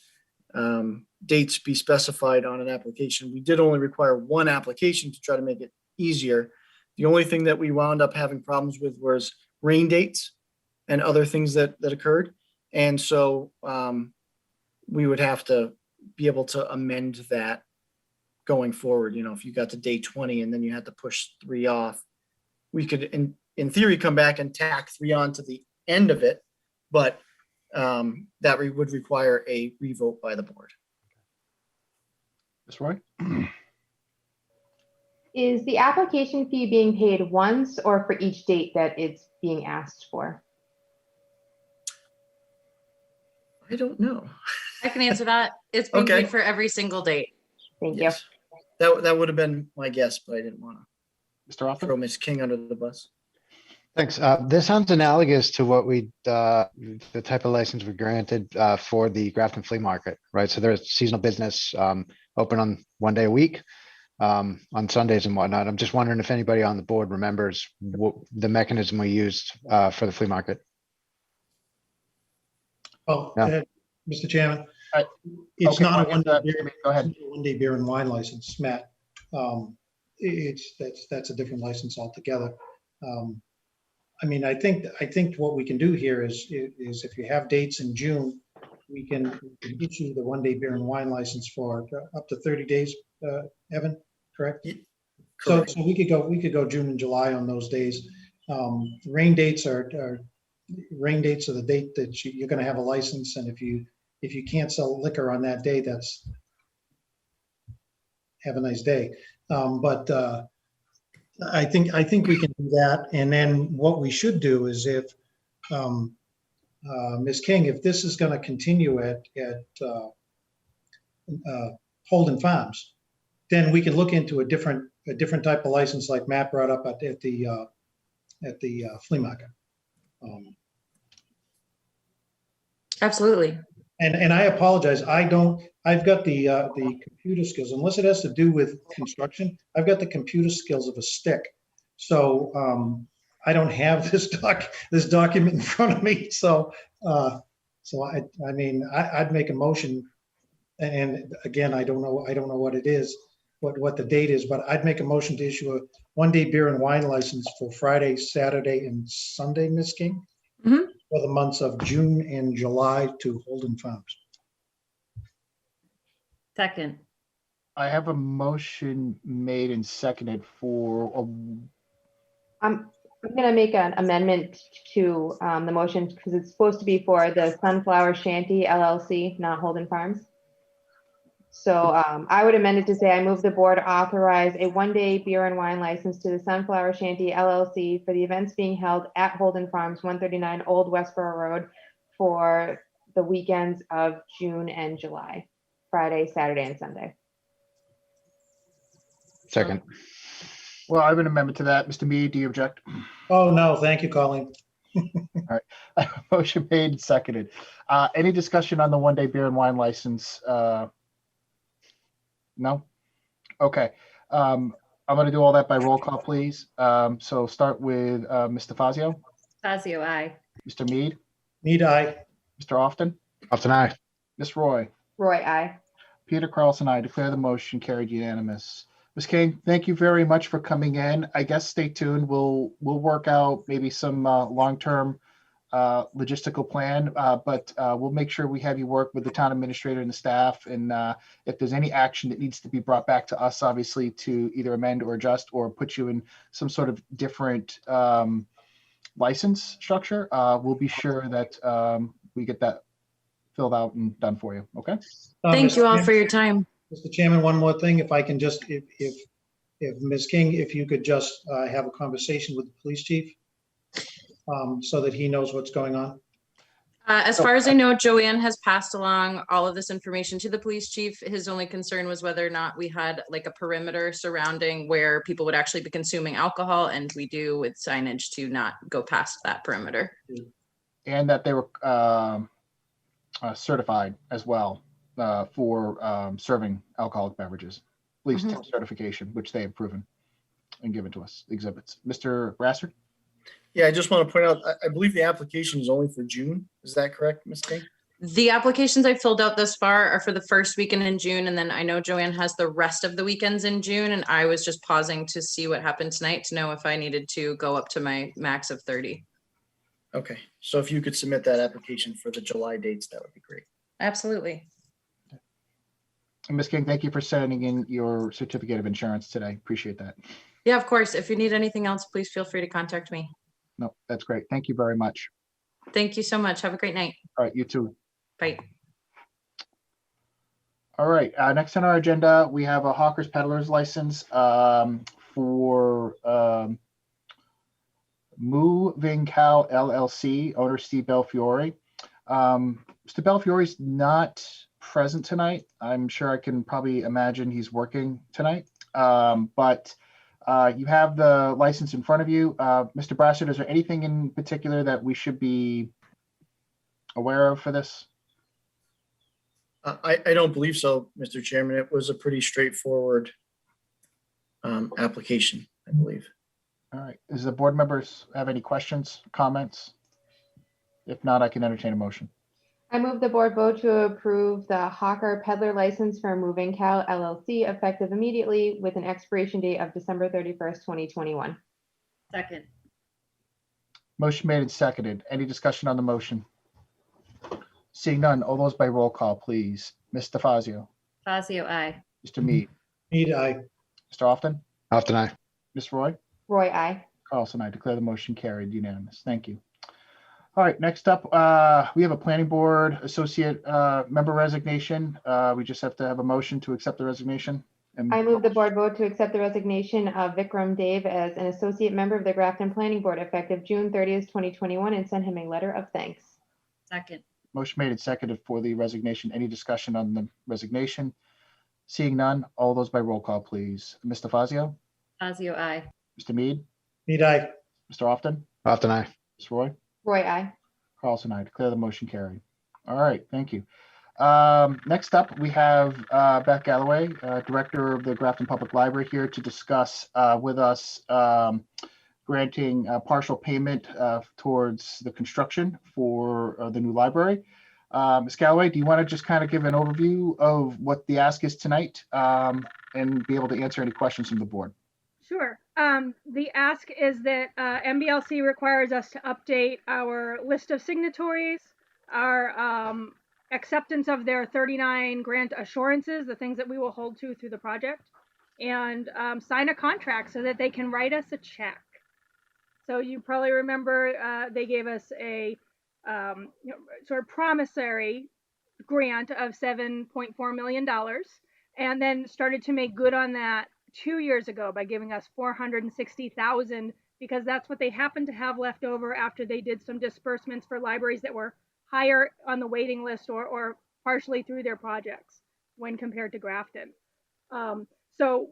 Speaker 6: dates be specified on an application. We did only require one application to try to make it easier. The only thing that we wound up having problems with was rain dates and other things that occurred. And so we would have to be able to amend that going forward. If you got to day 20 and then you had to push 3 off, we could in theory come back and tack 3 on to the end of it, but that would require a revote by the board.
Speaker 1: Ms. Roy?
Speaker 10: Is the application fee being paid once or for each date that it's being asked for?
Speaker 6: I don't know.
Speaker 17: I can answer that. It's being
Speaker 6: Okay.
Speaker 17: paid for every single date.
Speaker 10: Thank
Speaker 6: you. That would have been my guess, but I didn't want
Speaker 1: to
Speaker 6: throw Ms. King under the bus.
Speaker 14: Thanks. This sounds analogous to what the type of license we granted for the Grafton Flea Market, right? So there's seasonal business open on 1 day a week on Sundays and whatnot. I'm just wondering if anybody on the board remembers the mechanism we used for the flea market.
Speaker 3: Oh,
Speaker 14: Yeah.
Speaker 3: Mr. Chairman, it's
Speaker 1: Okay,
Speaker 3: not a 1-day beer.
Speaker 1: Go ahead.
Speaker 3: 1-day beer and wine license, Matt. That's a different license altogether. I mean, I think what we can do here is if you have dates in June, we can issue the 1-day beer and wine license for up to 30 days, Evan, correct? So we could go June and July on those days. Rain dates are the date that you're going to have a license, and if you can't sell liquor on that day, that's have a nice day. But I think we can do that. And then what we should do is if Ms. King, if this is going to continue at Holden Farms, then we can look into a different type of license like Matt brought up at the flea market.
Speaker 17: Absolutely.
Speaker 3: And I apologize, I've got the computer skills, unless it has to do with construction, I've got the computer skills of a stick. So I don't have this document in front of me, so I mean, I'd make a motion, and again, I don't know what it is, what the date is, but I'd make a motion to issue a one-day beer and wine license for Friday, Saturday, and Sunday, Ms. King, for the months of June and July to Holden Farms.
Speaker 13: Second.
Speaker 1: I have a motion made and seconded for,
Speaker 10: I'm going to make an amendment to the motion because it's supposed to be for the Sunflower Shanty LLC, not Holden Farms. So I would amend it to say, I move the board authorize a one-day beer and wine license to the Sunflower Shanty LLC for the events being held at Holden Farms, 139 Old Westboro Road, for the weekends of June and July, Friday, Saturday, and Sunday.
Speaker 14: Second.
Speaker 1: well, I have an amendment to that. Mr. Mead, do you object?
Speaker 3: Oh, no, thank you, Colleen.
Speaker 1: All right. Motion made and seconded. Any discussion on the one-day beer and wine license? No? Okay. I'm going to do all that by roll call, please. So start with Mr. Fazio.
Speaker 13: Fazio, aye.
Speaker 1: Mr. Mead.
Speaker 3: Mead, aye.
Speaker 1: Mr. Often.
Speaker 14: Often aye.
Speaker 1: Ms. Roy.
Speaker 10: Roy, aye.
Speaker 1: Peter Carlson, I declare the motion carried unanimous. Ms. King, thank you very much for coming in. I guess stay tuned. We'll work out maybe some long-term logistical plan, but we'll make sure we have you work with the town administrator and the staff. And if there's any action that needs to be brought back to us, obviously to either amend or adjust or put you in some sort of different license structure, we'll be sure that we get that filled out and done for you. Okay.
Speaker 17: Thank
Speaker 3: Mr.
Speaker 17: you all
Speaker 3: Chairman-
Speaker 17: for your time.
Speaker 3: Mr. Chairman, one more thing, if I can just, if Ms. King, if you could just have a conversation with the police chief so that he knows what's going on.
Speaker 17: As far as I know, Joanne has passed along all of this information to the police chief. His only concern was whether or not we had like a perimeter surrounding where people would actually be consuming alcohol, and we do with signage to not go past that perimeter.
Speaker 1: And that they were certified as well for serving alcoholic beverages, at least tip certification, which they have proven and given to us, exhibits. Mr. Brassard?
Speaker 6: Yeah, I just want to point out, I believe the application is only for June. Is that correct, Ms. King?
Speaker 17: The applications I filled out thus far are for the first weekend in June, and then I know Joanne has the rest of the weekends in June, and I was just pausing to see what happened tonight to know if I needed to go up to my max of 30.
Speaker 6: Okay, so if you could submit that application for the July dates, that would be great.
Speaker 17: Absolutely.
Speaker 1: And Ms. King, thank you for sending in your certificate of insurance today. Appreciate that.
Speaker 17: Yeah, of course. If you need anything else, please feel free to contact me.
Speaker 1: No, that's great. Thank you very much.
Speaker 17: Thank you so much. Have a great night.
Speaker 1: All right, you too.
Speaker 17: Bye.
Speaker 1: All right, next on our agenda, we have a Hawkers Peddlers license for Moving Cow LLC, owner Steve Belfiore. Mr. Belfiore's not present tonight. I'm sure I can probably imagine he's working tonight, but you have the license in front of you. Mr. Brassard, is there anything in particular that we should be aware of for this?
Speaker 6: I don't believe so, Mr. Chairman. It was a pretty straightforward application, I believe.
Speaker 1: All right. Does the board members have any questions, comments? If not, I can entertain a motion.
Speaker 10: I move the board vote to approve the Hawker Peddler license for Moving Cow LLC effective immediately with an expiration date of December 31st, 2021.
Speaker 13: Second.
Speaker 1: Motion made and seconded. Any discussion on the motion? Seeing none, all those by roll call, please. Mr. Fazio.
Speaker 13: Fazio, aye.
Speaker 1: Mr. Mead.
Speaker 3: Mead, aye.
Speaker 1: Mr. Often.
Speaker 14: Often aye.
Speaker 1: Ms. Roy.
Speaker 10: Roy, aye.
Speaker 1: Carlson, I declare the motion carried unanimous. Thank you. All right, next up, we have a planning board associate member resignation. We just have to have a motion to accept the resignation. And
Speaker 10: I move the board vote to accept the resignation of Vikram Dave as an associate member of the Grafton Planning Board effective June 30th, 2021, and send him a letter of thanks.
Speaker 13: Second.
Speaker 1: Motion made and seconded for the resignation. Any discussion on the resignation? Seeing none, all those by roll call, please. Mr. Fazio.
Speaker 13: Fazio, aye.
Speaker 1: Mr. Mead.
Speaker 3: Mead, aye.
Speaker 1: Mr. Often.
Speaker 14: Often aye.
Speaker 1: Ms. Roy.
Speaker 10: Roy, aye.
Speaker 1: Carlson, I declare the motion carried. All right, thank you. Next up, we have Beth Galloway, Director of the Grafton Public Library, here to discuss with us granting partial payment towards the construction for the new library. Ms. Galloway, do you want to just kind of give an overview of what the ask is tonight and be able to answer any questions from the board?
Speaker 18: Sure. The ask is that MBLC requires us to update our list of signatories, our acceptance of their 39 grant assurances, the things that we will hold to through the project, and sign a contract so that they can write us a check. So you probably remember they gave us a sort of promissory grant of $7.4 million and then started to make good on that 2 years ago by giving us $460,000 because that's what they happened to have left over after they did some disbursements for libraries that were higher on the waiting list or partially through their projects when compared to Grafton. So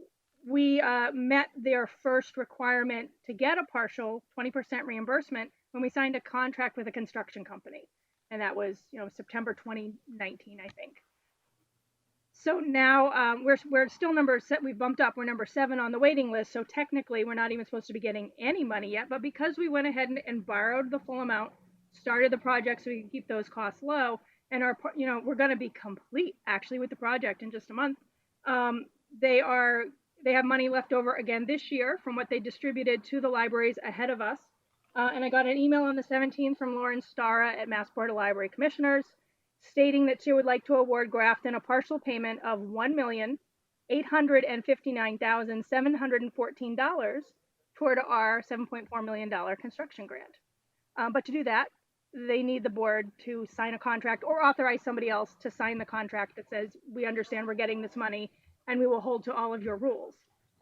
Speaker 18: we met their first requirement to get a partial 20% reimbursement when we signed a contract with a construction company. And that was, September 2019, I think. So now we're still we've bumped up, we're number 7 on the waiting list. So technically we're not even supposed to be getting any money yet, but because we went ahead and borrowed the full amount, started the project so we can keep those costs low, and we're going to be complete actually with the project in just a month. They have money left over again this year from what they distributed to the libraries ahead of us. And I got an email on the 17th from Lauren Starra at Mass Board of Library Commissioners stating that she would like to award Grafton a partial payment of $1,859,714 toward our $7.4 million construction grant. But to do that, they need the board to sign a contract or authorize somebody else to sign the contract that says, we understand we're getting this money and we will hold to all of your rules.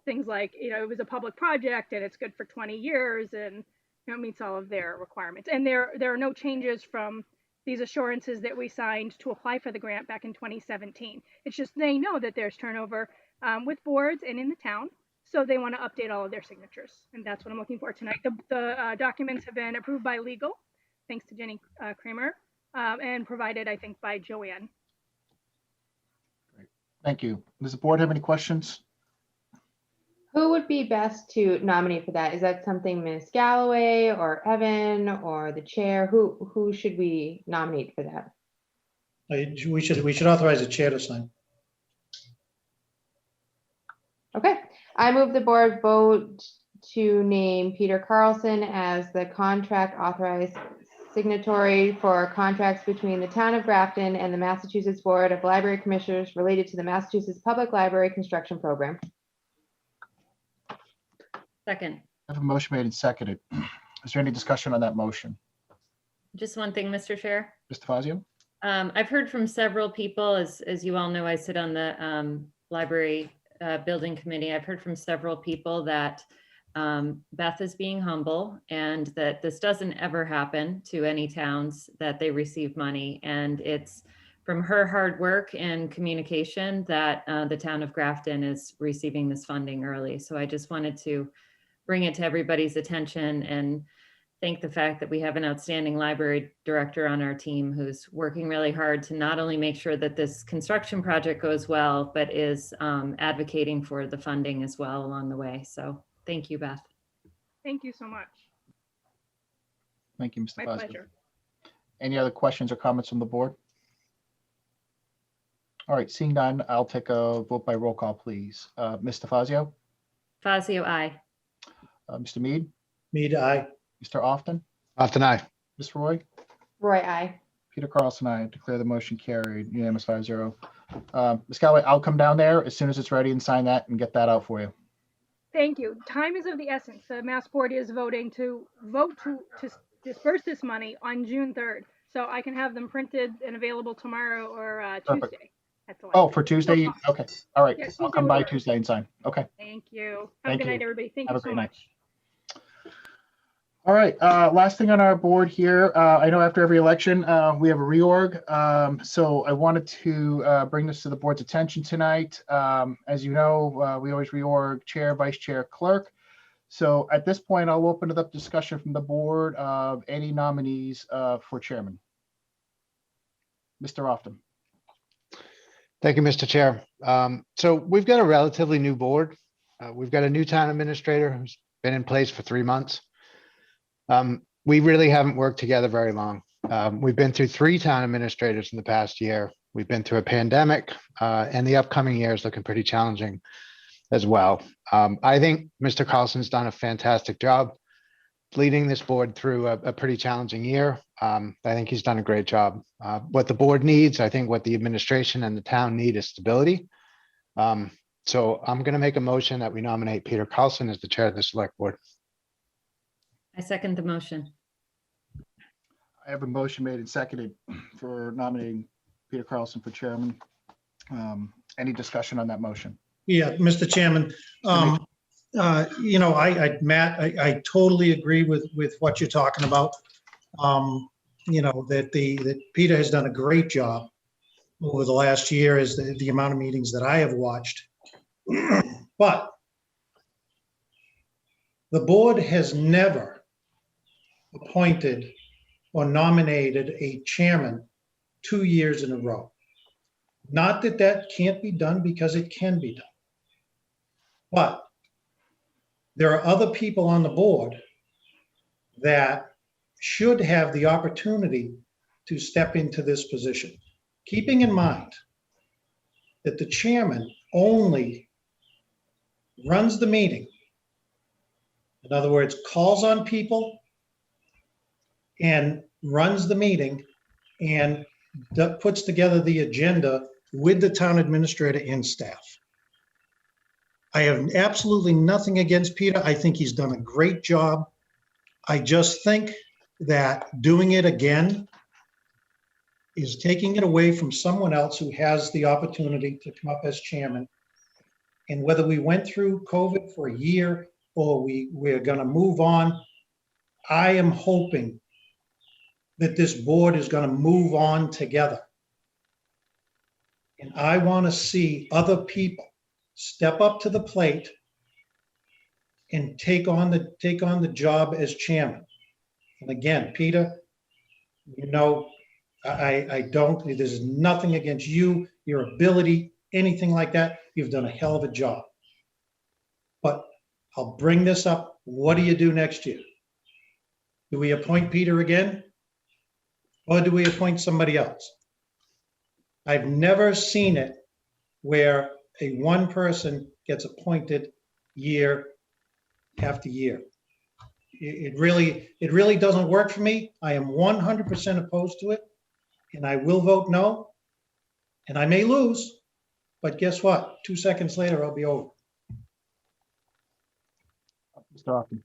Speaker 18: Things like, it was a public project and it's good for 20 years and it meets all of their requirements. And there are no changes from these assurances that we signed to apply for the grant back in 2017. It's just they know that there's turnover with boards and in the town, so they want to update all of their signatures. And that's what I'm looking for tonight. The documents have been approved by legal, thanks to Jenny Kramer, and provided, I think, by Joanne.
Speaker 1: Great. Thank you. Does the board have any questions?
Speaker 10: Who would be best to nominate for that? Is that something Ms. Galloway or Evan or the chair? Who should we nominate for that?
Speaker 3: We should authorize the chair to sign.
Speaker 10: Okay, I move the board vote to name Peter Carlson as the contract authorized signatory for contracts between the town of Grafton and the Massachusetts Board of Library Commissioners related to the Massachusetts Public Library Construction Program.
Speaker 13: Second.
Speaker 1: I have a motion made and seconded. Is there any discussion on that motion?
Speaker 13: Just one thing, Mr. Chair.
Speaker 1: Mr. Fazio?
Speaker 13: I've heard from several people, as you all know, I sit on the library building committee. I've heard from several people that Beth is being humble and that this doesn't ever happen to any towns that they receive money. And it's from her hard work and communication that the town of Grafton is receiving this funding early. So I just wanted to bring it to everybody's attention and thank the fact that we have an outstanding library director on our team who's working really hard to not only make sure that this construction project goes well, but is advocating for the funding as well along the way. So thank you, Beth.
Speaker 18: Thank you so much.
Speaker 1: Thank you, Mr.
Speaker 18: My
Speaker 1: Fazio.
Speaker 18: pleasure.
Speaker 1: Any other questions or comments from the board? All right, seeing none, I'll take a vote by roll call, please. Mr. Fazio?
Speaker 13: Fazio, aye.
Speaker 1: Mr. Mead?
Speaker 3: Mead, aye.
Speaker 1: Mr. Often?
Speaker 14: Often aye.
Speaker 1: Ms. Roy?
Speaker 10: Roy, aye.
Speaker 1: Peter Carlson, I declare the motion carried, unanimous 5-0. Ms. Galloway, I'll come down there as soon as it's ready and sign that and get that out for you.
Speaker 18: Thank you. Time is of the essence. The Mass Board is voting to disperse this money on June 3rd. So I can have them printed and available tomorrow or Tuesday.
Speaker 1: Oh, for Tuesday? Okay. All right.
Speaker 18: Yeah,
Speaker 1: I'll come by Tuesday and sign. Okay.
Speaker 18: Thank you. Have
Speaker 1: Thank
Speaker 18: a good
Speaker 1: you.
Speaker 18: night, everybody. Thank
Speaker 1: Have
Speaker 18: you
Speaker 1: a
Speaker 18: so
Speaker 1: great
Speaker 18: much.
Speaker 1: night. All right. Last thing on our board here. I know after every election, we have a reorg. So I wanted to bring this to the board's attention tonight. As you know, we always reorg chair, vice chair, clerk. So at this point, I'll open it up discussion from the board of any nominees for chairman. Mr. Often.
Speaker 14: Thank you, Mr. Chair. So we've got a relatively new board. We've got a new town administrator who's been in place for 3 months. We really haven't worked together very long. We've been through 3 town administrators in the past year. We've been through a pandemic, and the upcoming year is looking pretty challenging as well. I think Mr. Carlson's done a fantastic job leading this board through a pretty challenging year. I think he's done a great job. What the board needs, I think what the administration and the town need is stability. So I'm going to make a motion that we nominate Peter Carlson as the chair of the select board.
Speaker 13: I second the motion.
Speaker 1: I have a motion made and seconded for nominating Peter Carlson for chairman. Any discussion on that motion?
Speaker 3: Yeah, Mr. Chairman, Matt, I totally agree with what you're talking about. That Peter has done a great job over the last year as the amount of meetings that I have watched. But the board has never appointed or nominated a chairman 2 years in a row. Not that that can't be done, because it can be done. But there are other people on the board that should have the opportunity to step into this position, keeping in mind that the chairman only runs the meeting. In other words, calls on people and runs the meeting and puts together the agenda with the town administrator and staff. I have absolutely nothing against Peter. I think he's done a great job. I just think that doing it again is taking it away from someone else who has the opportunity to come up as chairman. And whether we went through COVID for a year or we're going to move on, I am hoping that this board is going to move on together. And I want to see other people step up to the plate and take on the job as chairman. And again, Peter, there's nothing against you, your ability, anything like that. You've done a hell of a job. But I'll bring this up. What do you do next year? Do we appoint Peter again? Or do we appoint somebody else? I've never seen it where a one person gets appointed year after year. It really doesn't work for me. I am 100% opposed to it, and I will vote no, and I may lose, but guess what? 2 seconds later, I'll be over.
Speaker 1: Mr. Hoffman.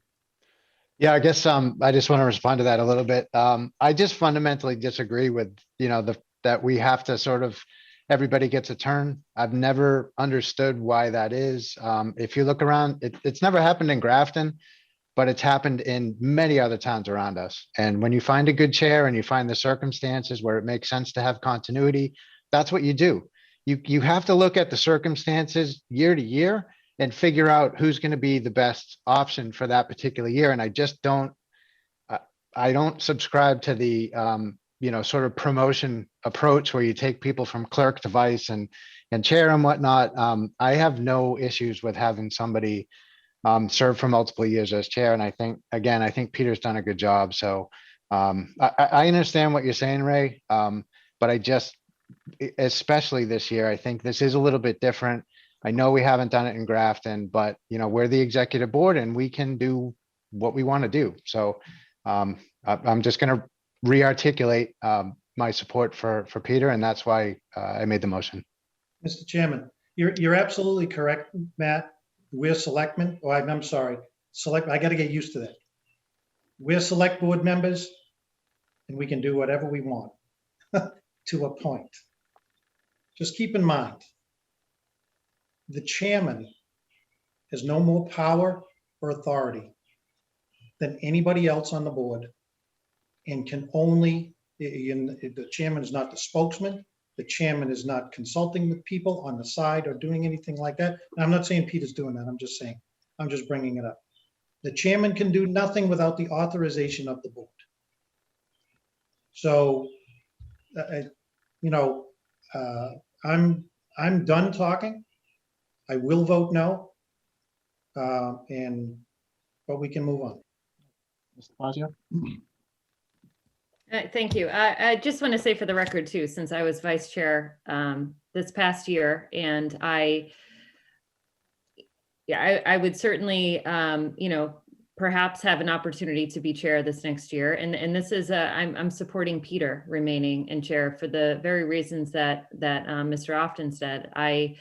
Speaker 14: Yeah, I guess I just want to respond to that a little bit. I just fundamentally disagree with, that we have to sort of, everybody gets a turn. I've never understood why that is. If you look around, it's never happened in Grafton, but it's happened in many other towns around us. And when you find a good chair and you find the circumstances where it makes sense to have continuity, that's what you do. You have to look at the circumstances year to year and figure out who's going to be the best option for that particular year. And I just don't subscribe to the, sort of promotion approach where you take people from clerk to vice and chair and whatnot. I have no issues with having somebody serve for multiple years as chair. And I think Peter's done a good job. So I understand what you're saying, Ray. But I just, especially this year, I think this is a little bit different. I know we haven't done it in Grafton, but we're the executive board and we can do what we want to do. So I'm just going to re-articulate my support for Peter, and that's why I made the motion.
Speaker 3: Mr. Chairman, you're absolutely correct, Matt. We're selectmen. Oh, I'm sorry. I got to get used to that. We're select board members, and we can do whatever we want to a point. Just keep in mind, the chairman has no more power or authority than anybody else on the board, and can only, the chairman is not the spokesman. The chairman is not consulting with people on the side or doing anything like that. And I'm not saying Peter's doing that. I'm just bringing it up. The chairman can do nothing without the authorization of the board. So, I'm I'm done talking. I will vote no. But we can move on.
Speaker 1: Mr. Fazio?
Speaker 13: Thank you. I just want to say for the record too, since I was vice chair this past year, and I would certainly, perhaps have an opportunity to be chair this next year. And this is I'm supporting Peter remaining in chair for the very reasons that Mr. Often said. I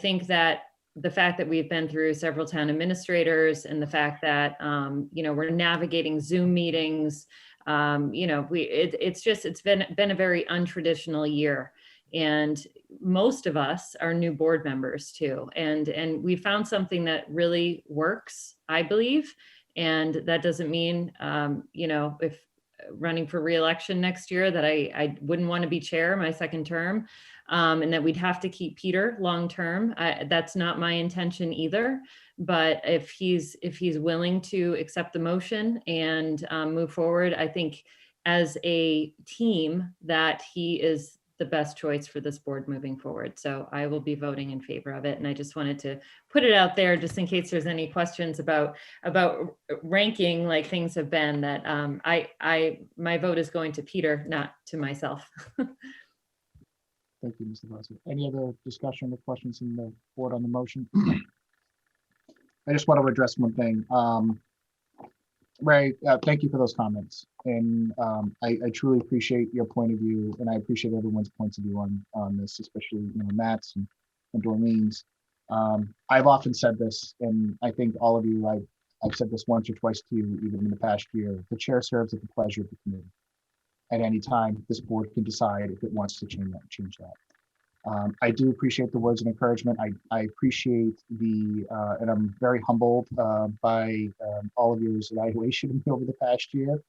Speaker 13: think that the fact that we've been through several town administrators and the fact that we're navigating Zoom meetings. It's been a very untraditional year, and most of us are new board members too, and we found something that really works, I believe, and that doesn't mean if running for re-election next year that I wouldn't want to be chair my second term, and that we'd have to keep Peter long term. That's not my intention either. But if he's willing to accept the motion and move forward, I think as a team that he is the best choice for this board moving forward. So I will be voting in favor of it. And I just wanted to put it out there just in case there's any questions about ranking like things have been, that my vote is going to Peter, not to myself.
Speaker 1: Thank you, Mr. Fazio. Any other discussion or questions in the board on the motion? I just want to address one thing. Ray, thank you for those comments. And I truly appreciate your point of view, and I appreciate everyone's points of view on this, especially Matt's and Doreen's. I've often said this, and I think all of you, I've said this once or twice to you, even in the past year. The chair serves at the pleasure of the committee. At any time, this board can decide if it wants to change that. I do appreciate the words of encouragement. I appreciate and I'm very humbled by all of your evaluation of me over the past year.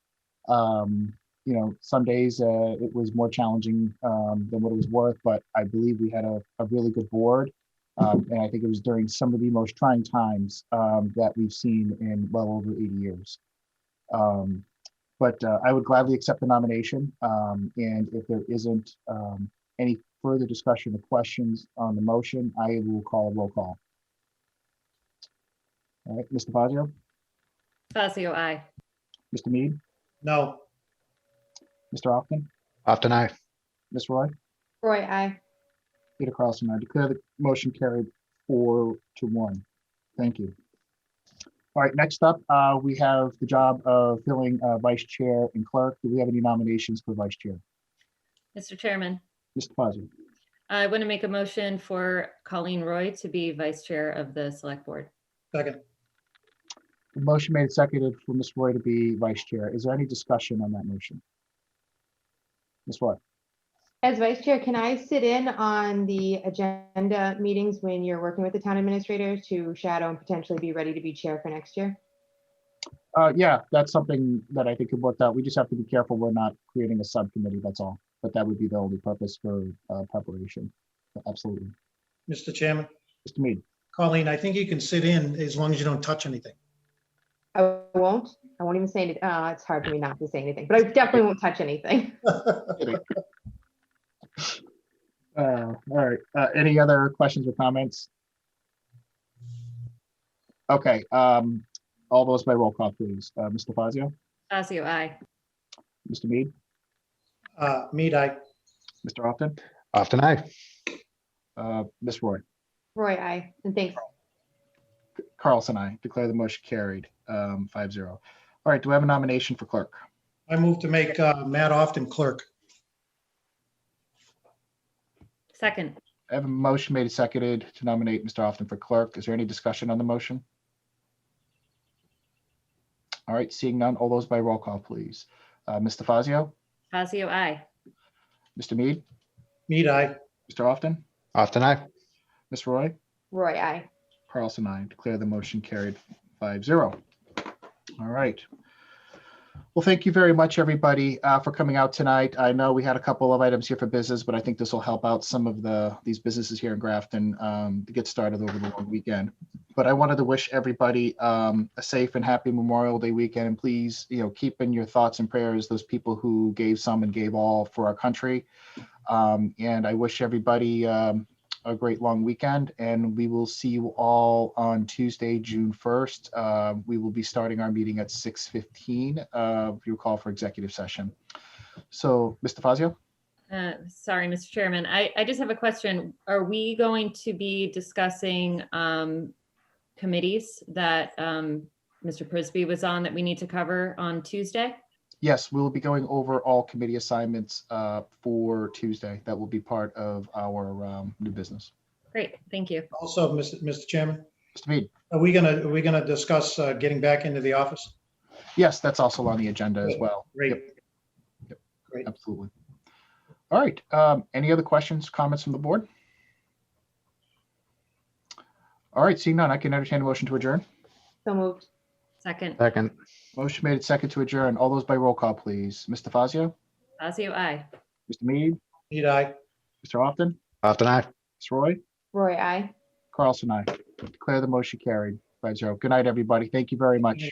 Speaker 1: Some days it was more challenging than what it was worth, but I believe we had a really good board. And I think it was during some of the most trying times that we've seen in well over 80 years. But I would gladly accept the nomination. And if there isn't any further discussion or questions on the motion, I will call a roll call. All right, Mr. Fazio?
Speaker 13: Fazio, aye.
Speaker 1: Mr. Mead?
Speaker 3: No.
Speaker 1: Mr. Often?
Speaker 14: Often aye.
Speaker 1: Ms. Roy?
Speaker 10: Roy, aye.
Speaker 1: Peter Carlson, I declare the motion carried 4-1. Thank you. All right, next up, we have the job of filling vice chair and clerk. Do we have any nominations for vice chair?
Speaker 13: Mr. Chairman,
Speaker 1: Mr. Fazio?
Speaker 13: I want to make a motion for Colleen Roy to be vice chair of the select board.
Speaker 3: Second.
Speaker 1: The motion made and seconded for Ms. Roy to be vice chair. Is there any discussion on that motion? Ms. Roy?
Speaker 10: As vice chair, can I sit in on the agenda meetings when you're working with the town administrator to shadow and potentially be ready to be chair for next year?
Speaker 1: Yeah, that's something that I think could work out. We just have to be careful we're not creating a subcommittee, that's all. But that would be the only purpose for preparation. Absolutely.
Speaker 3: Mr. Chairman.
Speaker 1: Mr. Mead.
Speaker 3: Colleen, I think you can sit in as long as you don't touch anything.
Speaker 10: I won't even say anything. It's hard for me not to say anything, but I definitely won't touch anything.
Speaker 1: All right. Any other questions or comments? Okay. All those by roll call, please. Mr. Fazio?
Speaker 13: Fazio, aye.
Speaker 1: Mr. Mead?
Speaker 3: Mead, aye.
Speaker 1: Mr. Often?
Speaker 14: Often aye.
Speaker 1: Ms. Roy?
Speaker 10: Roy, aye. And thanks.
Speaker 1: Carlson, I declare the motion carried 5-0. All right. Do we have a nomination for clerk?
Speaker 3: I move to make Matt Often clerk.
Speaker 13: Second.
Speaker 1: I have a motion made and seconded to nominate Mr. Often for clerk. Is there any discussion on the motion? All right, seeing none, all those by roll call, please. Mr. Fazio?
Speaker 13: Fazio, aye.
Speaker 1: Mr. Mead?
Speaker 3: Mead, aye.
Speaker 1: Mr. Often?
Speaker 14: Often aye.
Speaker 1: Ms. Roy?
Speaker 10: Roy, aye.
Speaker 1: Carlson, I declare the motion carried 5-0. All right. Well, thank you very much, everybody, for coming out tonight. I know we had a couple of items here for business, but I think this will help out some of these businesses here in Grafton to get started over the long weekend. But I wanted to wish everybody a safe and happy Memorial Day weekend. And please, keep in your thoughts and prayers those people who gave some and gave all for our country. And I wish everybody a a great long weekend, and we will see you all on Tuesday, June 1st. We will be starting our meeting at 6:15, if you recall, for executive session. So, Mr. Fazio?
Speaker 13: Sorry, Mr. Chairman, I just have a question. Are we going to be discussing committees that Mr. Prisby was on that we need to cover on Tuesday?
Speaker 1: Yes, we'll be going over all committee assignments for Tuesday. That will be part of our new business.
Speaker 13: Great, thank you.
Speaker 3: Also, Mr. Chairman,
Speaker 1: Mr. Mead?
Speaker 3: are we gonna discuss getting back into the office?
Speaker 1: Yes, that's also on the agenda as well.
Speaker 3: Great.
Speaker 1: Yep.
Speaker 3: Great.
Speaker 1: Absolutely. All right. Any other questions, comments from the board? All right, seeing none, I can entertain a motion to adjourn.
Speaker 10: So moved.
Speaker 13: Second.
Speaker 14: Second.
Speaker 1: Motion made, second to adjourn. All those by roll call, please. Mr. Fazio?
Speaker 13: Fazio, aye.
Speaker 1: Mr. Mead?
Speaker 3: Mead, aye.
Speaker 1: Mr. Austin?
Speaker 14: After I.
Speaker 1: Ms. Roy?
Speaker 10: Roy, aye.
Speaker 1: Carlson, aye. Declare the motion carried 5-0. Good night, everybody. Thank you very much.